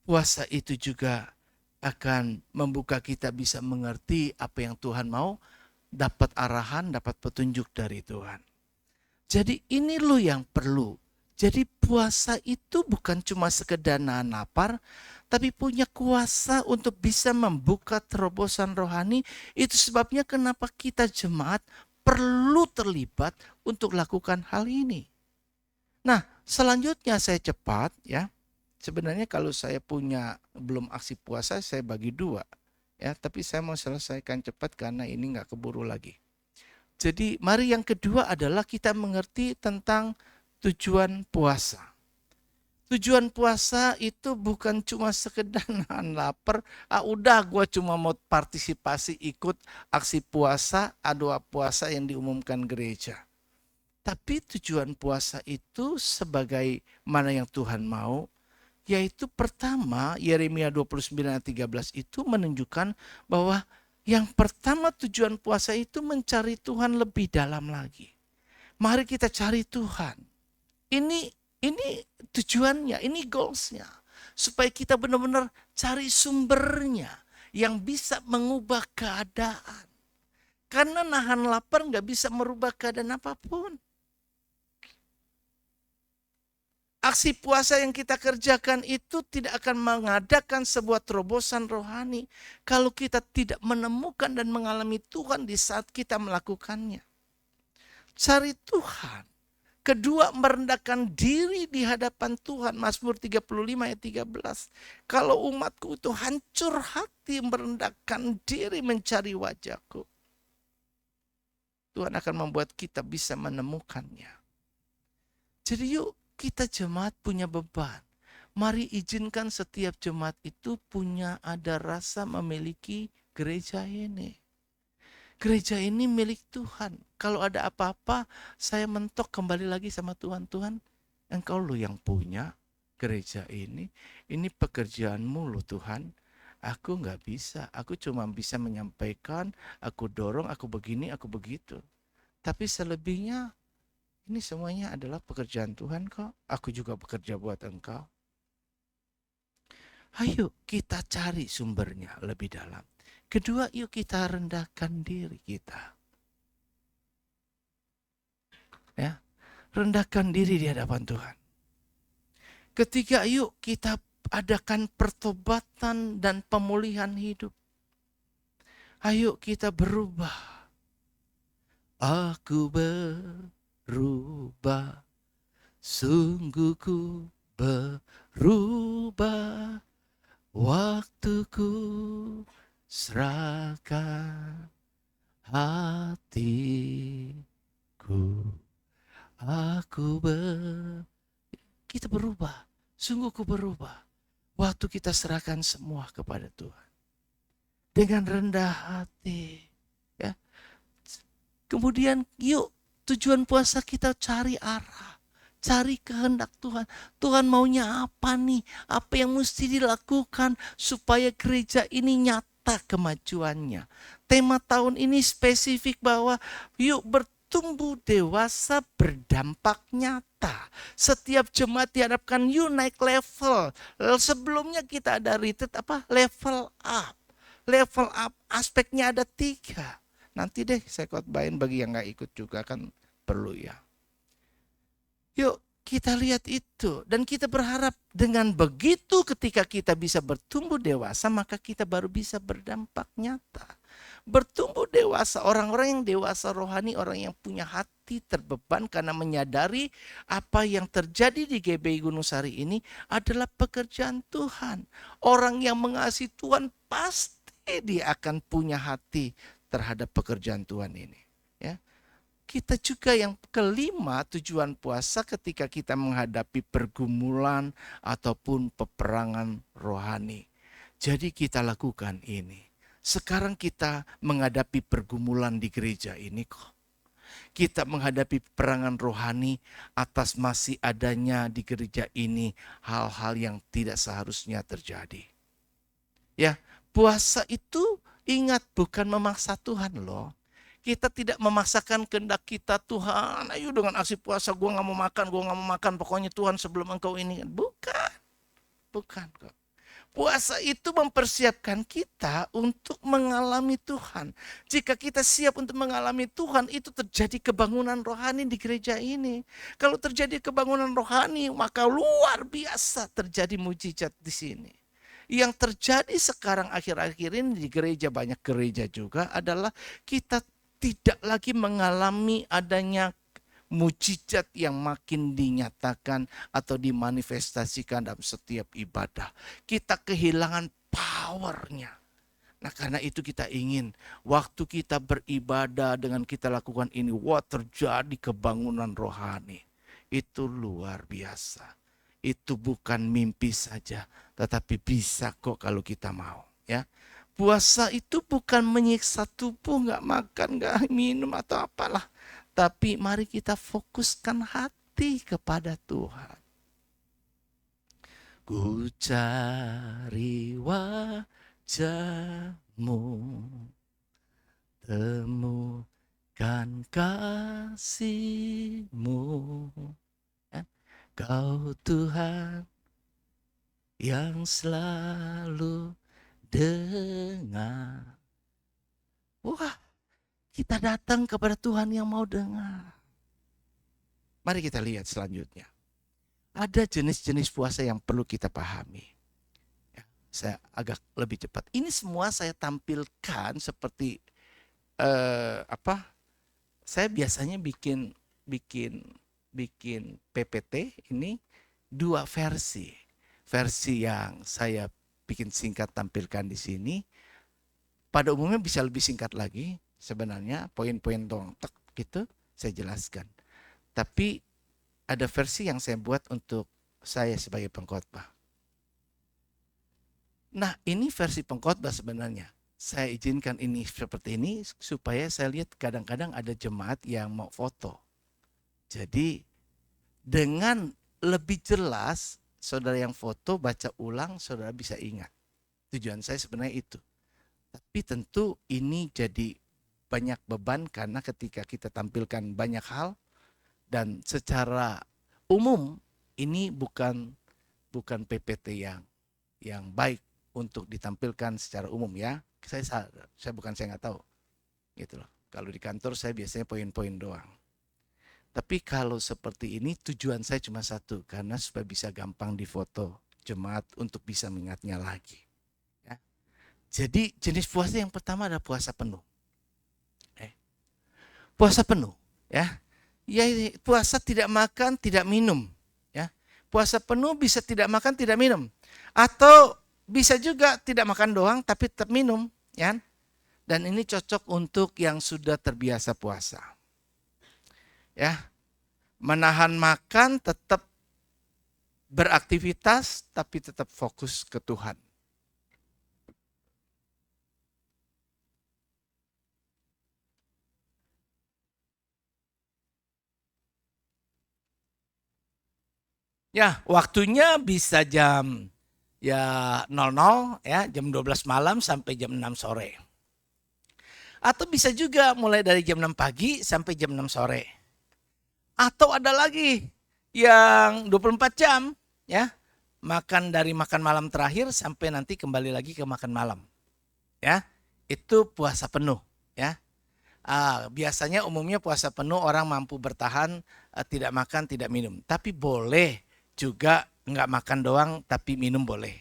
puasa itu juga akan membuka kita bisa mengerti apa yang Tuhan mau, dapat arahan, dapat petunjuk dari Tuhan. Jadi ini loh yang perlu. Jadi puasa itu bukan cuma sekedar nahan lapar, tapi punya kuasa untuk bisa membuka terobosan rohani. Itu sebabnya kenapa kita jemaat perlu terlibat untuk lakukan hal ini. Nah, selanjutnya saya cepat ya. Sebenarnya kalau saya punya belum aksi puasa, saya bagi dua. Ya, tapi saya mau selesaikan cepat karena ini nggak keburu lagi. Jadi mari yang kedua adalah kita mengerti tentang tujuan puasa. Tujuan puasa itu bukan cuma sekedar nahan lapar. Udah gue cuma mau partisipasi ikut aksi puasa, doa puasa yang diumumkan gereja. Tapi tujuan puasa itu sebagai mana yang Tuhan mau, yaitu pertama Yeremia 29 ayat 13 itu menunjukkan bahwa yang pertama tujuan puasa itu mencari Tuhan lebih dalam lagi. Mari kita cari Tuhan. Ini tujuannya, ini goalsnya. Supaya kita benar-benar cari sumbernya yang bisa mengubah keadaan. Karena nahan lapar nggak bisa merubah keadaan apapun. Aksi puasa yang kita kerjakan itu tidak akan mengadakan sebuah terobosan rohani kalau kita tidak menemukan dan mengalami Tuhan di saat kita melakukannya. Cari Tuhan. Kedua, merendahkan diri di hadapan Tuhan. Mazmur 35 ayat 13. Kalau umatku itu hancur hati merendahkan diri mencari wajahku, Tuhan akan membuat kita bisa menemukannya. Jadi yuk, kita jemaat punya beban. Mari izinkan setiap jemaat itu punya ada rasa memiliki gereja ini. Gereja ini milik Tuhan. Kalau ada apa-apa, saya mentok kembali lagi sama Tuhan. Tuhan, Engkau lu yang punya gereja ini. Ini pekerjaanmu lu Tuhan. Aku nggak bisa. Aku cuma bisa menyampaikan, aku dorong, aku begini, aku begitu. Tapi selebihnya, ini semuanya adalah pekerjaan Tuhan kok. Aku juga bekerja buat Engkau. Ayo kita cari sumbernya lebih dalam. Kedua, yuk kita rendahkan diri kita. Ya, rendahkan diri di hadapan Tuhan. Ketiga, yuk kita adakan pertobatan dan pemulihan hidup. Ayo kita berubah. Aku berubah, sungguh ku berubah. Waktuku serahkan hatiku. Kita berubah. Sungguh ku berubah. Waktu kita serahkan semua kepada Tuhan. Dengan rendah hati. Ya. Kemudian yuk tujuan puasa kita cari arah. Cari kehendak Tuhan. Tuhan maunya apa nih? Apa yang mesti dilakukan supaya gereja ini nyata kemajuannya. Tema tahun ini spesifik bahwa yuk bertumbuh dewasa berdampak nyata. Setiap jemaat diharapkan yuk naik level. Sebelumnya kita ada retreat level up. Level up aspeknya ada 3. Nanti deh saya khotbahin bagi yang gak ikut juga kan perlu ya. Yuk kita lihat itu dan kita berharap dengan begitu ketika kita bisa bertumbuh dewasa maka kita baru bisa berdampak nyata. Bertumbuh dewasa, orang-orang yang dewasa rohani, orang yang punya hati terbeban karena menyadari apa yang terjadi di GBI Gunung Sari ini adalah pekerjaan Tuhan. Orang yang mengasihi Tuhan pasti dia akan punya hati terhadap pekerjaan Tuhan ini. Ya. Kita juga yang kelima tujuan puasa ketika kita menghadapi pergumulan ataupun peperangan rohani. Jadi kita lakukan ini. Sekarang kita menghadapi pergumulan di gereja ini kok. Kita menghadapi peperangan rohani atas masih adanya di gereja ini hal-hal yang tidak seharusnya terjadi. Ya, puasa itu ingat bukan memaksa Tuhan loh. Kita tidak memaksakan kehendak kita, Tuhan ayo dengan aksi puasa gue gak mau makan, pokoknya Tuhan sebelum engkau ini. Bukan kok. Puasa itu mempersiapkan kita untuk mengalami Tuhan. Jika kita siap untuk mengalami Tuhan, itu terjadi kebangunan rohani di gereja ini. Kalau terjadi kebangunan rohani, maka luar biasa terjadi mujizat di sini. Yang terjadi sekarang akhir-akhir ini di gereja, banyak gereja juga adalah kita tidak lagi mengalami adanya mujizat yang makin dinyatakan atau dimanifestasikan dalam setiap ibadah. Kita kehilangan powernya. Nah karena itu kita ingin waktu kita beribadah dengan kita lakukan ini, terjadi kebangunan rohani. Itu luar biasa. Itu bukan mimpi saja, tetapi bisa kok kalau kita mau. Ya. Puasa itu bukan menyiksa tubuh, gak makan, gak minum atau apalah. Tapi mari kita fokuskan hati kepada Tuhan. Ku cari wajah-Mu, temukan kasih-Mu. Kau Tuhan yang selalu dengar. Wah, kita datang kepada Tuhan yang mau dengar. Mari kita lihat selanjutnya. Ada jenis-jenis puasa yang perlu kita pahami. Ya, saya agak lebih cepat. Ini semua saya tampilkan seperti saya biasanya bikin PPT ini 2 versi. Versi yang saya bikin singkat tampilkan di sini. Pada umumnya bisa lebih singkat lagi. Sebenarnya poin-poin dong gitu saya jelaskan. Tapi ada versi yang saya buat untuk saya sebagai pengkhotbah. Nah, ini versi pengkhotbah sebenarnya. Saya izinkan ini seperti ini supaya saya lihat kadang-kadang ada jemaat yang mau foto. Jadi dengan lebih jelas saudara yang foto baca ulang saudara bisa ingat. Tujuan saya sebenarnya itu. Tapi tentu ini jadi banyak beban karena ketika kita tampilkan banyak hal dan secara umum ini bukan PPT yang yang baik untuk ditampilkan secara umum ya. Saya nggak tahu gitu loh. Kalau di kantor saya biasanya poin-poin doang. Tapi kalau seperti ini tujuan saya cuma satu, karena supaya bisa gampang difoto jemaat untuk bisa mengingatnya lagi. Ya. Jadi jenis puasa yang pertama adalah puasa penuh. Puasa penuh, ya. Ya, puasa tidak makan, tidak minum, ya. Puasa penuh bisa tidak makan, tidak minum. Atau bisa juga tidak makan doang tapi tetap minum, ya. Dan ini cocok untuk yang sudah terbiasa puasa. Ya. Menahan makan, tetap beraktivitas tapi tetap fokus ke Tuhan. Ya, waktunya bisa jam 00 ya, jam 12 malam sampai jam 6 sore. Atau bisa juga mulai dari jam 6 pagi sampai jam 6 sore. Atau ada lagi yang 24 jam ya. Makan dari makan malam terakhir sampai nanti kembali lagi ke makan malam. Ya. Itu puasa penuh ya. Biasanya umumnya puasa penuh orang mampu bertahan tidak makan, tidak minum. Tapi boleh juga nggak makan doang tapi minum boleh.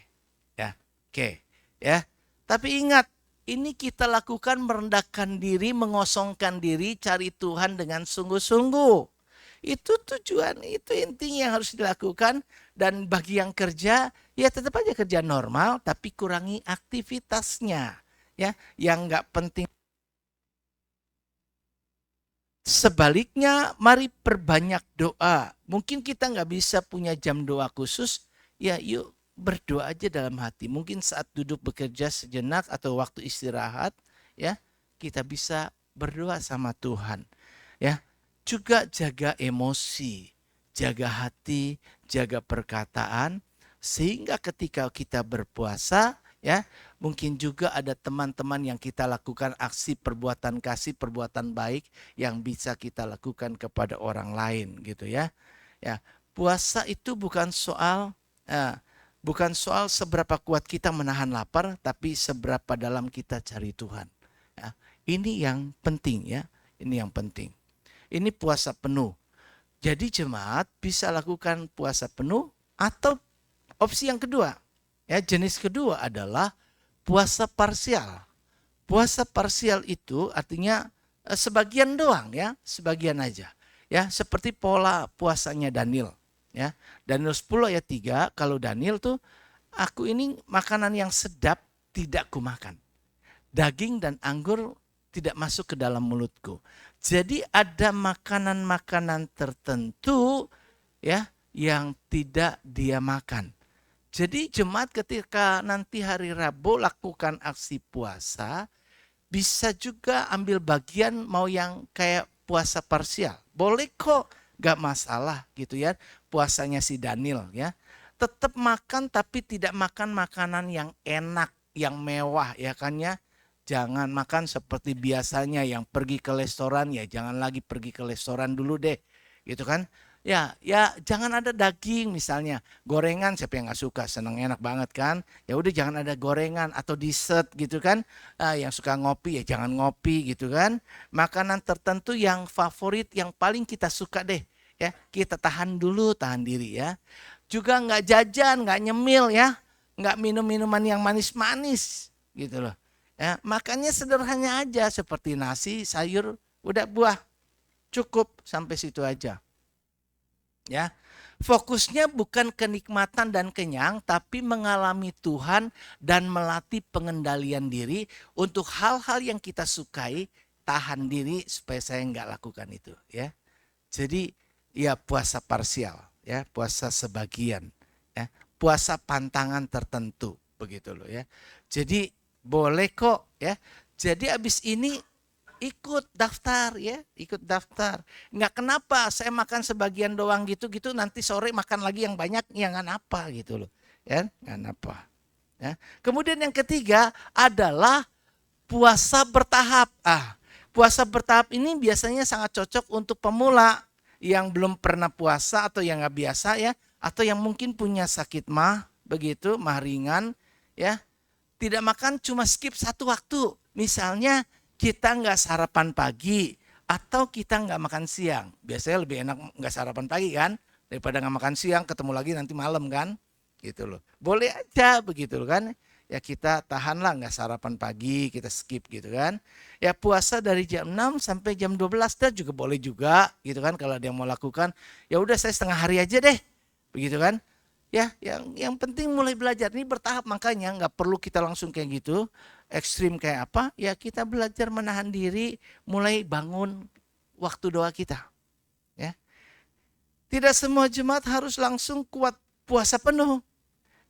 Ya, oke. Ya, tapi ingat ini kita lakukan merendahkan diri, mengosongkan diri, cari Tuhan dengan sungguh-sungguh. Itu tujuan, itu intinya yang harus dilakukan. Dan bagi yang kerja, ya tetap aja kerja normal, tapi kurangi aktivitasnya. Ya, yang nggak penting. Sebaliknya, mari perbanyak doa. Mungkin kita nggak bisa punya jam doa khusus, ya yuk berdoa aja dalam hati. Mungkin saat duduk bekerja sejenak atau waktu istirahat, ya kita bisa berdoa sama Tuhan. Ya, juga jaga emosi, jaga hati, jaga perkataan, sehingga ketika kita berpuasa, ya mungkin juga ada teman-teman yang kita lakukan aksi perbuatan kasih, perbuatan baik yang bisa kita lakukan kepada orang lain gitu ya. Ya, puasa itu bukan soal seberapa kuat kita menahan lapar, tapi seberapa dalam kita cari Tuhan. Ya, ini yang penting ya. Ini yang penting. Ini puasa penuh. Jadi jemaat bisa lakukan puasa penuh atau opsi yang kedua. Ya, jenis kedua adalah puasa parsial. Puasa parsial itu artinya sebagian doang ya, sebagian aja. Ya, seperti pola puasanya Daniel, ya. Daniel 10 ayat 3, kalau Daniel tuh aku ini makanan yang sedap tidak kumakan. Daging dan anggur tidak masuk ke dalam mulutku. Jadi ada makanan-makanan tertentu ya yang tidak dia makan. Jadi jemaat ketika nanti hari Rabu lakukan aksi puasa, bisa juga ambil bagian mau yang kayak puasa parsial. Boleh kok, gak masalah gitu ya. Puasanya si Daniel ya. Tetap makan tapi tidak makan makanan yang enak, yang mewah ya kan ya. Jangan makan seperti biasanya yang pergi ke restoran ya, jangan lagi pergi ke restoran dulu deh. Gitu kan? Ya jangan ada daging misalnya, gorengan siapa yang nggak suka, seneng enak banget kan? Ya udah jangan ada gorengan atau dessert gitu kan? Yang suka ngopi ya jangan ngopi gitu kan? Makanan tertentu yang favorit, yang paling kita suka deh, ya kita tahan dulu, tahan diri ya. Juga nggak jajan, nggak nyemil ya, nggak minum minuman yang manis-manis gitu loh. Ya makannya sederhana aja seperti nasi, sayur, udah buah, cukup sampai situ aja. Ya, fokusnya bukan kenikmatan dan kenyang, tapi mengalami Tuhan dan melatih pengendalian diri untuk hal-hal yang kita sukai. Tahan diri supaya saya nggak lakukan itu, ya. Jadi ya puasa parsial, ya puasa sebagian, ya puasa pantangan tertentu, begitu loh ya. Jadi boleh kok, ya. Jadi abis ini ikut daftar ya, ikut daftar. Nggak kenapa saya makan sebagian doang gitu-gitu, nanti sore makan lagi yang banyak, ya nggak apa gitu loh. Ya, nggak apa. Ya. Kemudian yang ketiga adalah puasa bertahap. Puasa bertahap ini biasanya sangat cocok untuk pemula yang belum pernah puasa atau yang nggak biasa ya, atau yang mungkin punya sakit mah begitu, mah ringan, ya. Tidak makan cuma skip satu waktu. Misalnya kita nggak sarapan pagi atau kita nggak makan siang. Biasanya lebih enak nggak sarapan pagi kan, daripada nggak makan siang ketemu lagi nanti malam kan, gitu loh. Boleh aja begitu loh kan. Ya kita tahanlah nggak sarapan pagi, kita skip gitu kan. Ya puasa dari jam 6 sampai jam 12 dah juga boleh juga gitu kan, kalau ada yang mau lakukan. Ya udah saya setengah hari aja deh. Begitu kan. Ya, yang penting mulai belajar ini bertahap, makanya nggak perlu kita langsung kayak gitu, ekstrim kayak apa. Ya kita belajar menahan diri, mulai bangun waktu doa kita. Ya, tidak semua jemaat harus langsung kuat puasa penuh.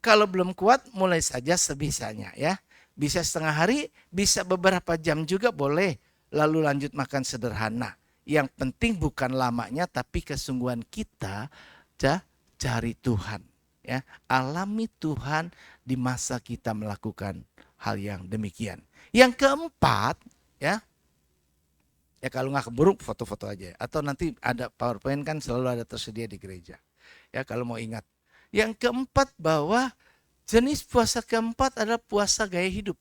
Kalau belum kuat, mulai saja sebisanya ya. Bisa setengah hari, bisa beberapa jam juga boleh. Lalu lanjut makan sederhana. Yang penting bukan lamanya, tapi kesungguhan kita cari Tuhan. Ya, alami Tuhan di masa kita melakukan hal yang demikian. Yang keempat, ya kalau nggak keburu foto-foto aja. Atau nanti ada PowerPoint kan selalu ada tersedia di gereja. Ya kalau mau ingat. Yang keempat, bahwa jenis puasa keempat adalah puasa gaya hidup.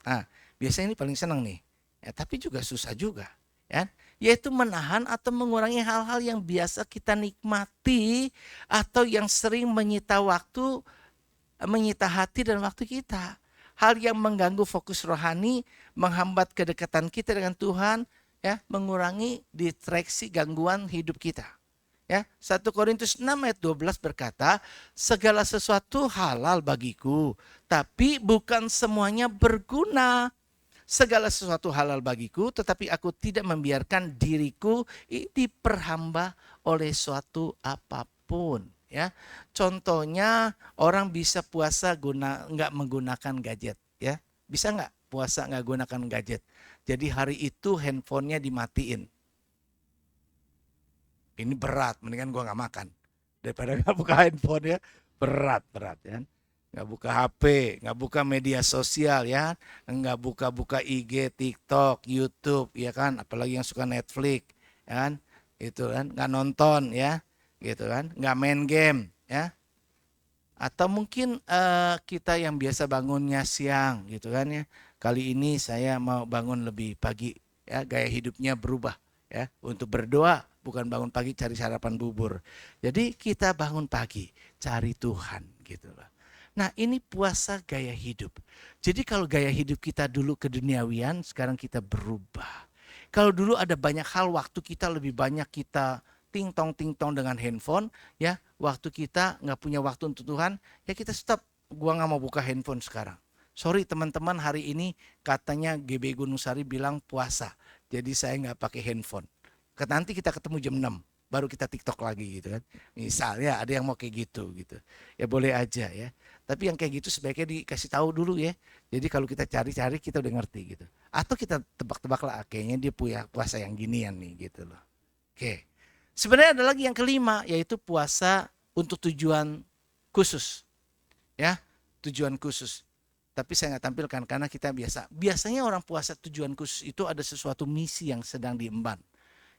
Nah, biasanya ini paling senang nih. Ya, tapi juga susah juga. Ya, yaitu menahan atau mengurangi hal-hal yang biasa kita nikmati atau yang sering menyita waktu, menyita hati dan waktu kita. Hal yang mengganggu fokus rohani, menghambat kedekatan kita dengan Tuhan, ya, mengurangi distraksi gangguan hidup kita. Ya, 1 Korintus 6 ayat 12 berkata, segala sesuatu halal bagiku, tapi bukan semuanya berguna. Segala sesuatu halal bagiku, tetapi aku tidak membiarkan diriku diperhamba oleh suatu apapun. Ya, contohnya orang bisa puasa nggak menggunakan gadget. Ya, bisa nggak puasa nggak gunakan gadget? Jadi hari itu handphonenya dimatiin. Ini berat, mendingan gua nggak makan daripada nggak buka handphone ya. Berat ya. Nggak buka HP, nggak buka media sosial ya, nggak buka IG, TikTok, YouTube ya kan, apalagi yang suka Netflix ya kan, itu kan, nggak nonton ya, gitu kan, nggak main game ya. Atau mungkin kita yang biasa bangunnya siang gitu kan ya, kali ini saya mau bangun lebih pagi ya, gaya hidupnya berubah ya, untuk berdoa, bukan bangun pagi cari sarapan bubur. Jadi kita bangun pagi cari Tuhan gitu loh. Nah, ini puasa gaya hidup. Jadi kalau gaya hidup kita dulu keduniawian, sekarang kita berubah. Kalau dulu ada banyak hal, waktu kita lebih banyak kita ting tong dengan handphone ya, waktu kita nggak punya waktu untuk Tuhan, ya kita stop. Gua nggak mau buka handphone sekarang. Sorry teman-teman, hari ini katanya GB Gunung Sari bilang puasa, jadi saya nggak pakai handphone. Nanti kita ketemu jam 6, baru kita TikTok lagi gitu kan. Misalnya ada yang mau kayak gitu. Ya boleh aja ya. Tapi yang kayak gitu sebaiknya dikasih tahu dulu ya. Jadi kalau kita cari-cari kita udah ngerti gitu. Atau kita tebak-tebak lah, kayaknya dia punya puasa yang ginian nih gitu loh. Oke. Sebenarnya ada lagi yang kelima, yaitu puasa untuk tujuan khusus. Ya, tujuan khusus. Tapi saya nggak tampilkan karena kita biasanya orang puasa tujuan khusus itu ada sesuatu misi yang sedang diemban.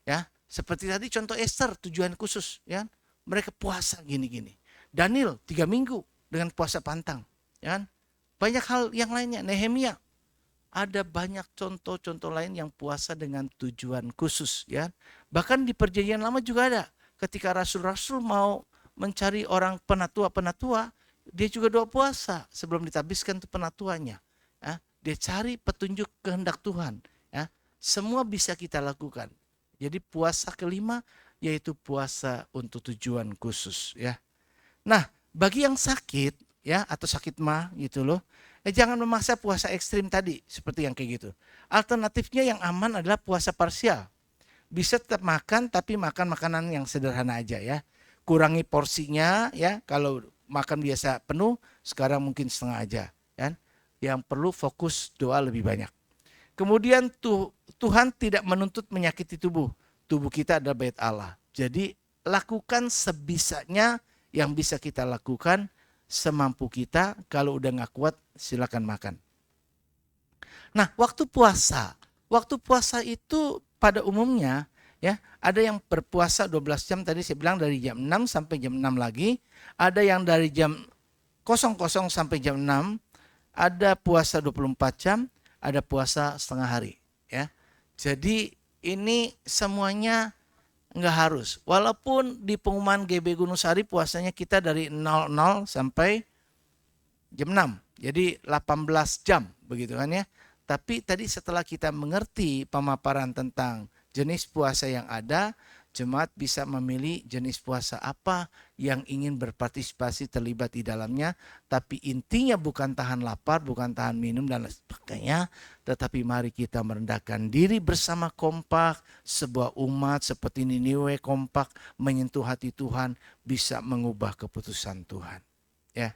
Ya, seperti tadi contoh Esther, tujuan khusus ya. Mereka puasa gini-gini. Daniel 3 minggu dengan puasa pantang, ya kan? Banyak hal yang lainnya, Nehemia. Ada banyak contoh-contoh lain yang puasa dengan tujuan khusus ya. Bahkan di Perjanjian Lama juga ada. Ketika rasul-rasul mau mencari orang penatua, dia juga doa puasa sebelum ditabiskan tuh penatuannya. Ya, dia cari petunjuk kehendak Tuhan. Ya, semua bisa kita lakukan. Jadi puasa kelima yaitu puasa untuk tujuan khusus ya. Nah, bagi yang sakit ya atau sakit mah gitu loh, jangan memaksa puasa ekstrim tadi seperti yang kayak gitu. Alternatifnya yang aman adalah puasa parsial. Bisa tetap makan tapi makan makanan yang sederhana aja ya. Kurangi porsinya ya, kalau makan biasa penuh, sekarang mungkin setengah aja ya. Yang perlu fokus doa lebih banyak. Kemudian Tuhan tidak menuntut menyakiti tubuh. Tubuh kita adalah bait Allah. Jadi lakukan sebisanya yang bisa kita lakukan, semampu kita. Kalau udah gak kuat silakan makan. Nah, waktu puasa itu pada umumnya ya, ada yang berpuasa 12 jam tadi saya bilang, dari jam 6 sampai jam 6 lagi. Ada yang dari jam 00 sampai jam 6, ada puasa 24 jam, ada puasa setengah hari. Ya. Jadi ini semuanya nggak harus. Walaupun di pengumuman GB Gunung Sari puasanya kita dari 00 sampai jam 6. Jadi 18 jam begitu kan ya. Tapi tadi setelah kita mengerti pemaparan tentang jenis puasa yang ada, jemaat bisa memilih jenis puasa apa yang ingin berpartisipasi terlibat di dalamnya. Tapi intinya bukan tahan lapar, bukan tahan minum dan lain sebagainya. Tetapi mari kita merendahkan diri bersama kompak. Sebuah umat seperti Niniwe kompak menyentuh hati Tuhan, bisa mengubah keputusan Tuhan. Ya.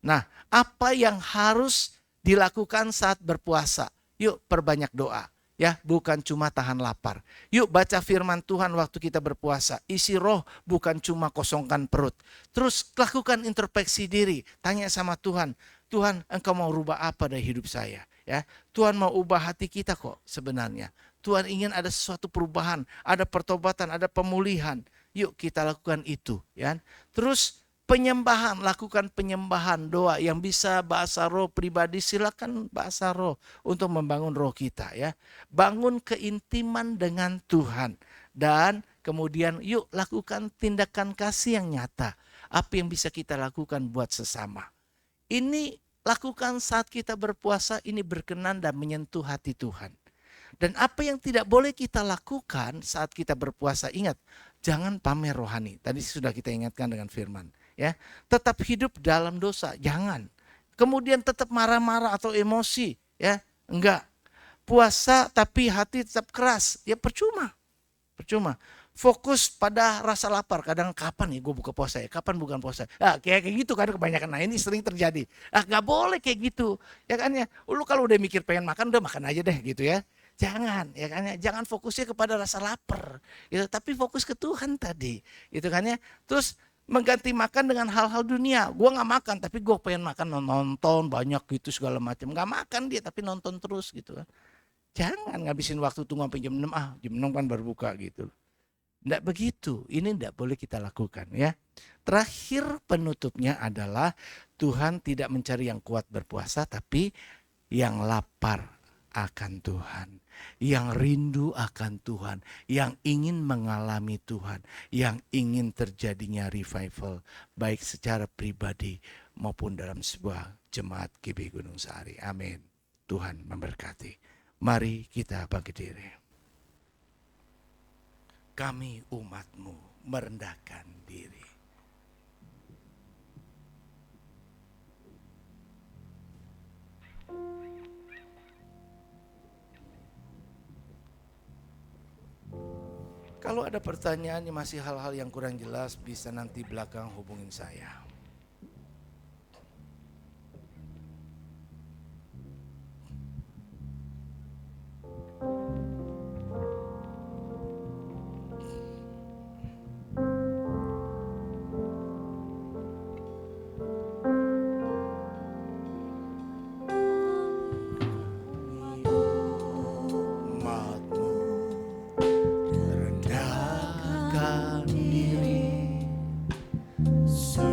Nah, apa yang harus dilakukan saat berpuasa? Yuk perbanyak doa. Ya, bukan cuma tahan lapar. Yuk baca firman Tuhan waktu kita berpuasa. Isi roh, bukan cuma kosongkan perut. Terus lakukan introspeksi diri. Tanya sama Tuhan. Tuhan, Engkau mau rubah apa dari hidup saya? Ya, Tuhan mau ubah hati kita kok sebenarnya. Tuhan ingin ada sesuatu perubahan, ada pertobatan, ada pemulihan. Yuk kita lakukan itu. Ya. Terus penyembahan, lakukan penyembahan, doa yang bisa bahasa roh pribadi, silakan bahasa roh untuk membangun roh kita ya. Bangun keintiman dengan Tuhan dan kemudian yuk lakukan tindakan kasih yang nyata. Apa yang bisa kita lakukan buat sesama. Ini lakukan saat kita berpuasa, ini berkenan dan menyentuh hati Tuhan. Dan apa yang tidak boleh kita lakukan saat kita berpuasa, ingat, jangan pamer rohani. Tadi sudah kita ingatkan dengan firman. Ya, tetap hidup dalam dosa, jangan. Kemudian tetap marah-marah atau emosi, ya, enggak. Puasa tapi hati tetap keras, ya percuma. Fokus pada rasa lapar. Kadang kapan nih gue buka puasa ya, kapan bukan puasa. Kayak gitu kan kebanyakan. Nah ini sering terjadi. Gak boleh kayak gitu, ya kan ya. Lu kalau udah mikir pengen makan, udah makan aja deh gitu ya. Jangan, ya kan ya. Jangan fokusnya kepada rasa lapar, gitu. Tapi fokus ke Tuhan tadi, gitu kan ya. Terus mengganti makan dengan hal-hal dunia. Gue nggak makan, tapi gue pengen makan, nonton banyak gitu segala macam. Nggak makan dia, tapi nonton terus gitu kan. Jangan ngabisin waktu tunggu sampai jam 6, jam 6 kan baru buka gitu. Nggak begitu, ini nggak boleh kita lakukan ya. Terakhir penutupnya adalah Tuhan tidak mencari yang kuat berpuasa, tapi yang lapar akan Tuhan, yang rindu akan Tuhan, yang ingin mengalami Tuhan, yang ingin terjadinya revival, baik secara pribadi maupun dalam sebuah jemaat GB Gunung Sari. Amin. Tuhan memberkati. Mari kita bangkit diri. Kami umat-Mu merendahkan diri. Kalau ada pertanyaan yang masih hal-hal yang kurang jelas, bisa nanti belakang hubungin saya. So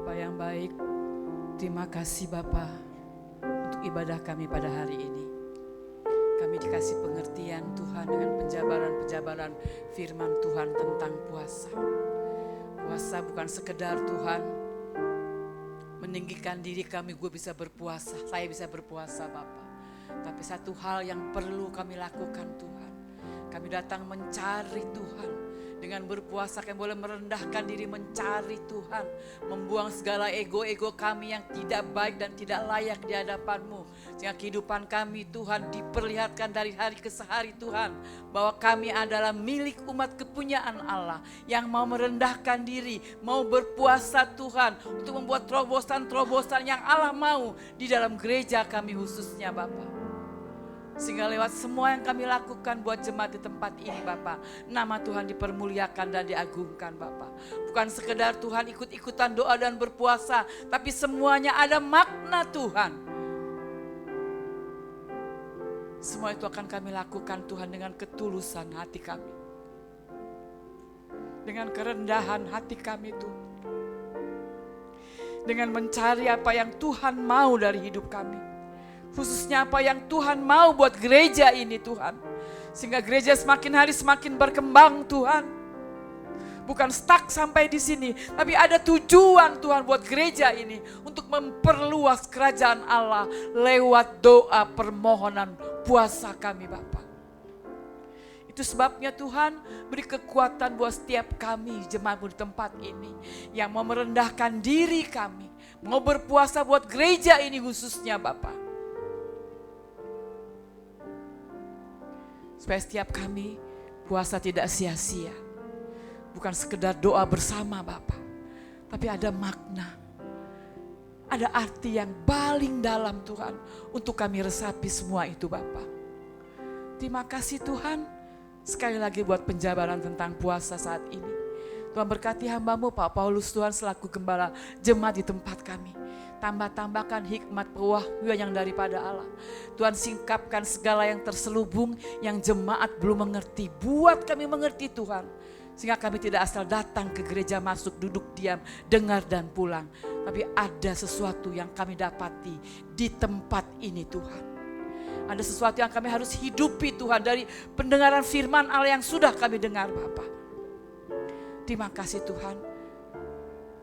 Bapa yang baik, terima kasih Bapa untuk ibadah kami pada hari ini. Kami dikasih pengertian Tuhan dengan penjabaran-penjabaran firman Tuhan tentang puasa. Puasa bukan sekedar Tuhan meninggikan diri kami, gue bisa berpuasa, saya bisa berpuasa Bapa. Tapi satu hal yang perlu kami lakukan Tuhan, kami datang mencari Tuhan. Dengan berpuasa kami boleh merendahkan diri mencari Tuhan. Membuang segala ego-ego kami yang tidak baik dan tidak layak di hadapan-Mu. Sehingga kehidupan kami Tuhan diperlihatkan dari hari ke hari Tuhan. Bahwa kami adalah milik umat kepunyaan Allah. Yang mau merendahkan diri, mau berpuasa Tuhan. Untuk membuat terobosan-terobosan yang Allah mau di dalam gereja kami khususnya Bapak. Sehingga lewat semua yang kami lakukan buat jemaat di tempat ini Bapak, nama Tuhan dipermuliakan dan diagungkan Bapak. Bukan sekedar Tuhan ikut-ikutan doa dan berpuasa, tapi semuanya ada makna Tuhan. Semua itu akan kami lakukan Tuhan dengan ketulusan hati kami. Dengan kerendahan hati kami Tuhan. Dengan mencari apa yang Tuhan mau dari hidup kami. Khususnya apa yang Tuhan mau buat gereja ini Tuhan. Sehingga gereja semakin hari semakin berkembang Tuhan. Bukan stuck sampai di sini. Tapi ada tujuan Tuhan buat gereja ini. Untuk memperluas kerajaan Allah. Lewat doa permohonan puasa kami Bapa. Itu sebabnya Tuhan beri kekuatan buat setiap kami jemaat di tempat ini. Yang mau merendahkan diri kami. Mau berpuasa buat gereja ini khususnya Bapa. Supaya setiap kami puasa tidak sia-sia. Bukan sekedar doa bersama Bapa, tapi ada makna. Ada arti yang paling dalam Tuhan untuk kami resapi semua itu Bapa. Terima kasih Tuhan. Sekali lagi buat penjabaran tentang puasa saat ini. Tuhan berkati hamba-Mu Pak Paulus Tuhan selaku gembala jemaat di tempat kami. Tambah-tambahkan hikmat pewahyu yang daripada Allah. Tuhan singkapkan segala yang terselubung yang jemaat belum mengerti. Buat kami mengerti Tuhan. Sehingga kami tidak asal datang ke gereja masuk duduk diam dengar dan pulang. Tapi ada sesuatu yang kami dapati di tempat ini Tuhan. Ada sesuatu yang kami harus hidupi Tuhan dari pendengaran firman Allah yang sudah kami dengar Bapa. Terima kasih Tuhan.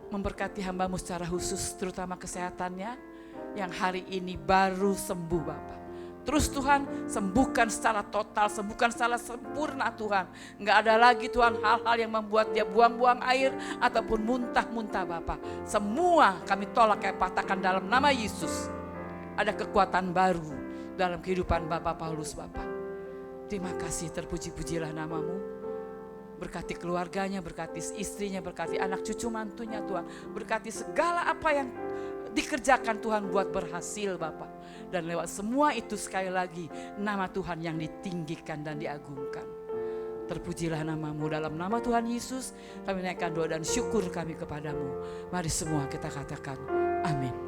Memberkati hamba-Mu secara khusus terutama kesehatannya yang hari ini baru sembuh Bapak. Terus Tuhan sembuhkan secara total, sembuhkan secara sempurna Tuhan. Enggak ada lagi Tuhan hal-hal yang membuat dia buang-buang air ataupun muntah-muntah Bapak. Semua kami tolak kayak patahkan dalam nama Yesus. Ada kekuatan baru dalam kehidupan Bapak Paulus Bapak. Terima kasih, terpuji-pujilah nama-Mu. Berkati keluarganya, berkati istrinya, berkati anak cucu mantunya Tuhan. Berkati segala apa yang dikerjakan Tuhan buat berhasil Bapak. Dan lewat semua itu sekali lagi nama Tuhan yang ditinggikan dan diagungkan. Terpujilah nama-Mu dalam nama Tuhan Yesus. Kami naikkan doa dan syukur kami kepadamu. Mari semua kita katakan amin.